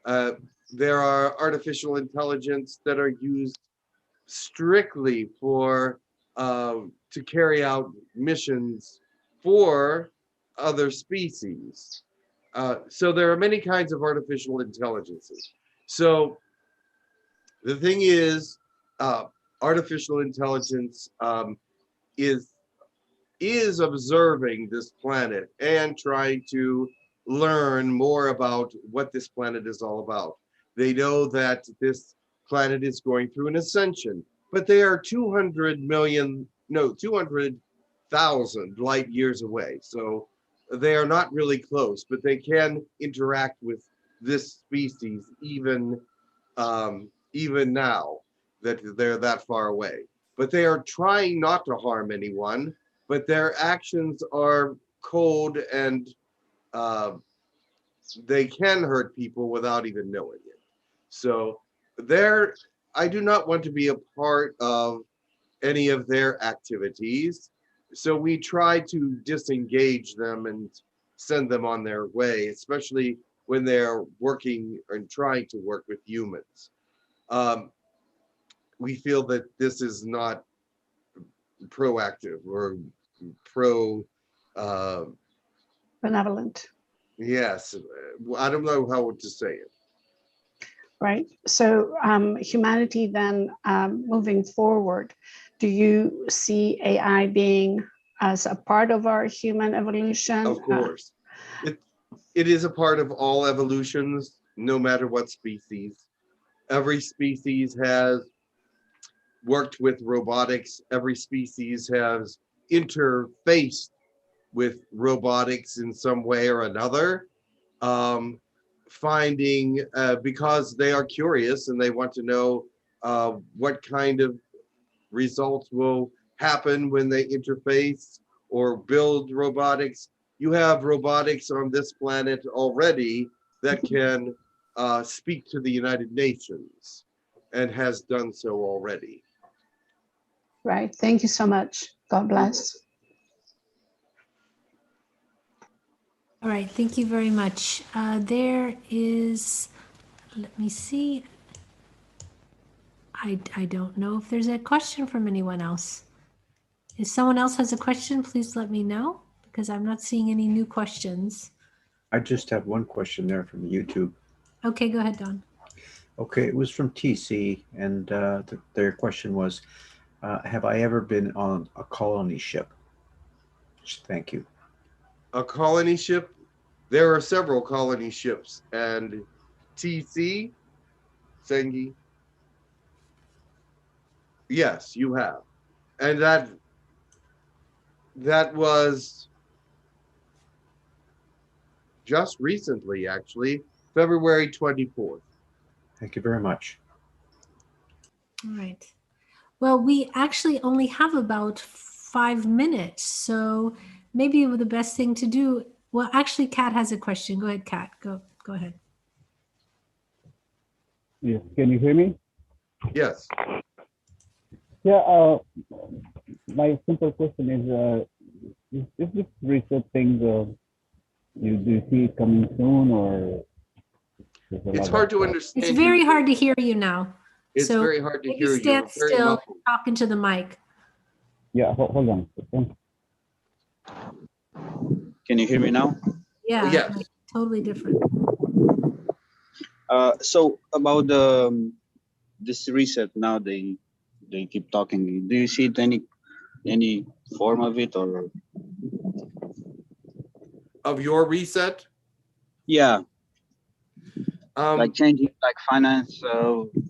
There are artificial intelligence that are used strictly for to carry out missions for other species. So there are many kinds of artificial intelligences. So the thing is, artificial intelligence is observing this planet and trying to learn more about what this planet is all about. They know that this planet is going through an ascension, but they are 200,000 light years away. So they are not really close, but they can interact with this species even now that they're that far away. But they are trying not to harm anyone, but their actions are cold and they can hurt people without even knowing it. So I do not want to be a part of any of their activities. So we try to disengage them and send them on their way, especially when they're working and trying to work with humans. We feel that this is not proactive or pro Benevolent. yes, I don't know how to say it. Right. So humanity then moving forward, do you see AI being as a part of our human evolution? Of course. It is a part of all evolutions, no matter what species. Every species has worked with robotics. Every species has interfaced with robotics in some way or another. Finding, because they are curious and they want to know what kind of results will happen when they interface or build robotics. You have robotics on this planet already that can speak to the United Nations and has done so already. Right. Thank you so much. God bless. All right, thank you very much. There is, let me see. I don't know if there's a question from anyone else. If someone else has a question, please let me know because I'm not seeing any new questions. I just have one question there from YouTube. Okay, go ahead, Don. Okay, it was from TC, and their question was, have I ever been on a colony ship? Thank you. A colony ship? There are several colony ships, and TC, Sengi, yes, you have. And that was just recently, actually, February 24th. Thank you very much. All right. Well, we actually only have about 5 minutes, so maybe the best thing to do. Well, actually, Kat has a question. Go ahead, Kat. Go ahead. Yes. Can you hear me? Yes. Yeah. My simple question is this research thing? Do you see it coming soon, or? It's hard to understand. It's very hard to hear you now. It's so very hard to maybe hear you. stand Very still, muffled. talking to the mic. Yeah. Hold on. Can you hear me now? Yeah. Yes. Like, totally different. So about this reset now, they keep talking. Do you see it any form of it, or of your reset? Yeah. Like changing, like finance,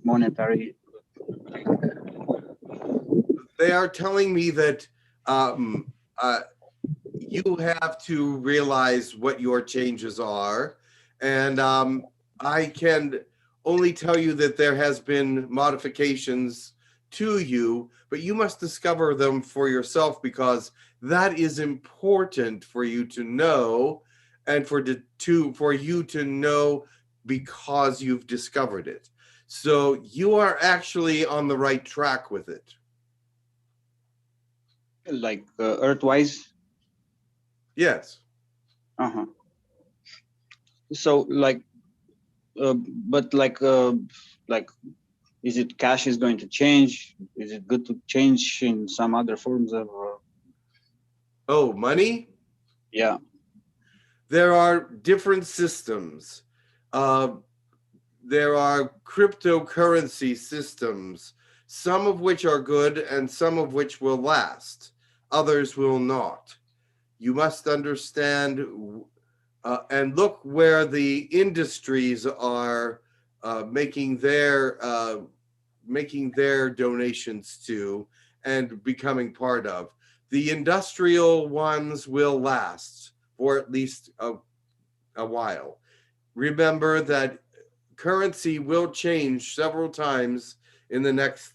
monetary. They are telling me that you have to realize what your changes are, and I can only tell you that there has been modifications to you, but you must discover them for yourself because that is important for you to know, and for you to know because you've discovered it. So you are actually on the right track with it. Like Earthwise? Yes. Uh-huh. So but is it cash is going to change? Is it good to change in some other forms of? Oh, money? Yeah. There are different systems. There are cryptocurrency systems, some of which are good and some of which will last. Others will not. You must understand and look where the industries are making their donations to and becoming part of. The industrial ones will last for at least a while. Remember that currency will change several times in the next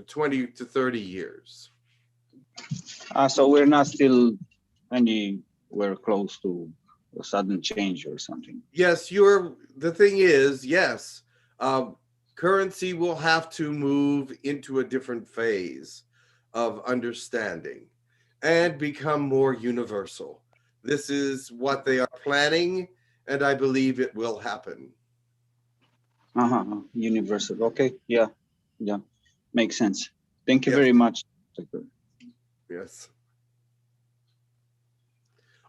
20 to 30 years. So we're not still anywhere close to a sudden change or something. Yes, the thing is, yes, currency will have to move into a different phase of understanding and become more universal. This is what they are planning, and I believe it will happen. Universal. Okay. Yeah. Makes sense. Thank you very much. Yes.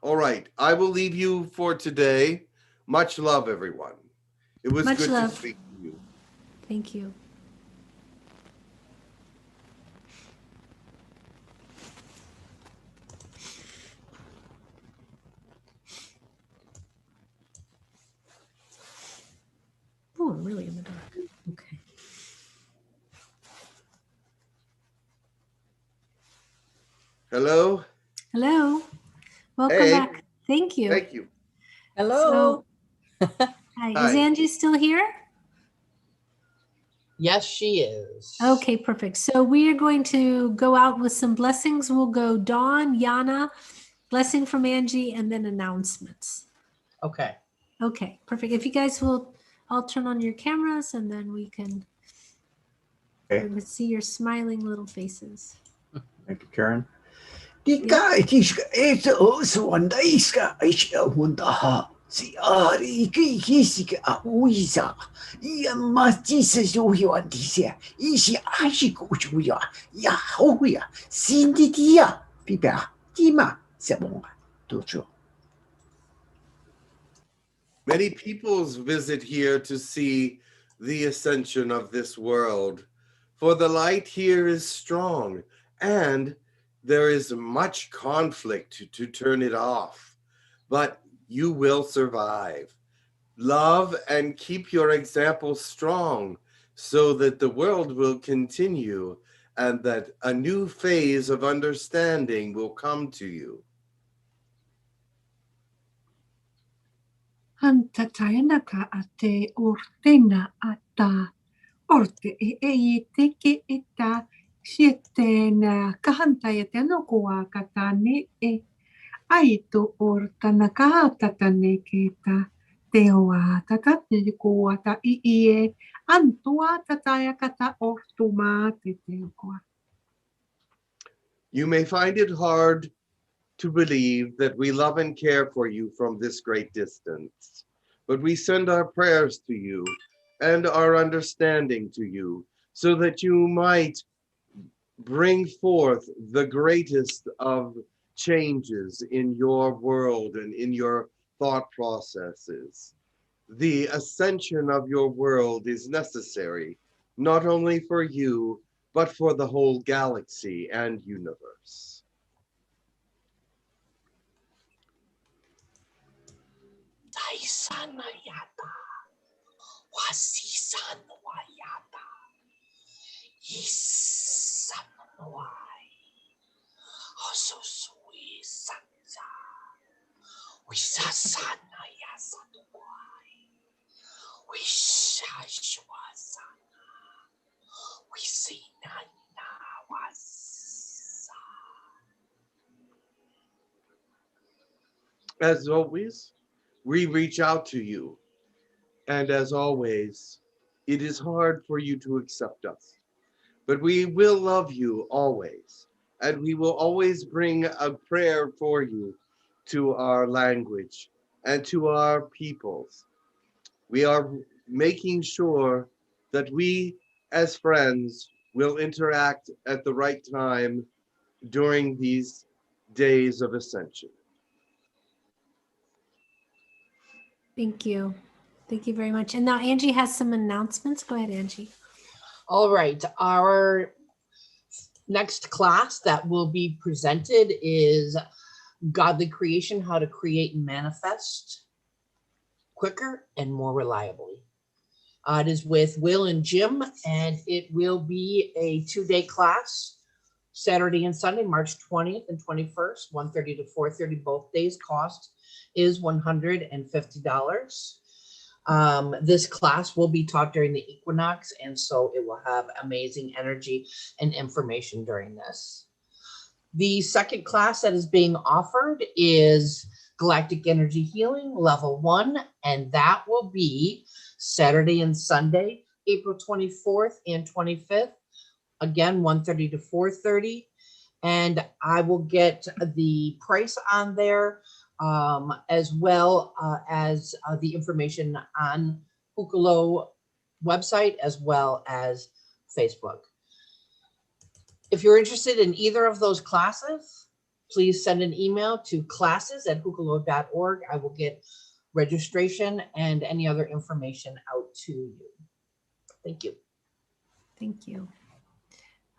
All right. I will leave you for today. Much love, everyone. It was Much good love. to speak to you. Thank you. Oh, I'm really in the dark. Okay. Hello. Hello. Welcome Hey. back. Thank you. Thank you. Hello. Hi. Is Hi. Angie still here? Yes, she is. Okay, perfect. So we are going to go out with some blessings. We'll go Dawn, Yana, blessing from Angie, and then announcements. Okay. Okay, perfect. If you guys will all turn on your cameras and then we can see your smiling little faces. Thank you, Karen. Tika ikiska eto suanda iska aisha hundaha si ari kisika auisa ia matisa johiwantisia isi ashikuchuya ya hoya sinditia pipa tima sabonga dojo. Many peoples visit here to see the ascension of this world, for the light here is strong, and there is much conflict to turn it off. But you will survive. Love and keep your example strong so that the world will continue and that a new phase of understanding will come to you. Hanta tayanaka ate ortena ata orte e teke eta sietena kahanta yateno koa katane e aito ortana kahatatane keta teoa tatate koa ta ie antua tataya kata ortuma te teoa. You may find it hard to believe that we love and care for you from this great distance, but we send our prayers to you and our understanding to you so that you might bring forth the greatest of changes in your world and in your thought processes. The ascension of your world is necessary, not only for you, but for the whole galaxy and universe. Taisana yata. Wasisano yata. Isanoi. Ososui sanza. Wisasana yasanoi. Wishashwasana. Wisinana wasa. As always, we reach out to you And as always, it is hard for you to accept us, but we will love you always. And we will always bring a prayer for you to our language and to our peoples. We are making sure that we, as friends, will interact at the right time during these days of ascension. Thank you. Thank you very much. And now Angie has some announcements. Go ahead, Angie. All right, our next class that will be presented is Godly Creation, How to Create and Manifest Quicker and More Reliably. It is with Will and Jim, and it will be a 2-day class, Saturday and Sunday, March 20th and 21st, 1:30 to 4:30, both days. Cost is $150. This class will be taught during the equinox, and so it will have amazing energy and information during this. The second class that is being offered is Galactic Energy Healing Level 1, and that will be Saturday and Sunday, April 24th and 25th. Again, 1:30 to 4:30. And I will get the price on there, as well as the information on Hucolo website, as well as Facebook. If you're interested in either of those classes, please send an email to classes@hucolo.org. I will get registration and any other information out to you. Thank you. Thank you.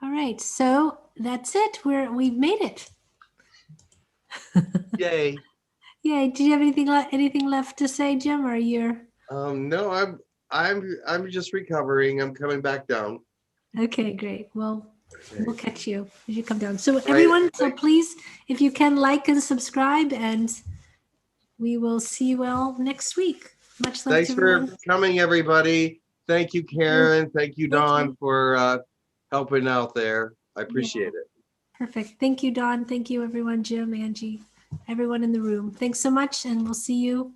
All right, so that's it. We've made it. Yay. Yay. Do you have anything left to say, Jim, or you're No, I'm just recovering. I'm coming back down. okay? Great. Well, we'll catch you as you come down. So Right. everyone, so please, if you can, like and subscribe, and we will see you all next week. Much love Thanks to for everyone. coming, everybody. Thank you, Karen. Thank you, Thank Dawn, you. for helping out there. I appreciate it. Perfect. Thank you, Dawn. Thank you, everyone. Jim, Angie, everyone in the room. Thanks so much, and we'll see you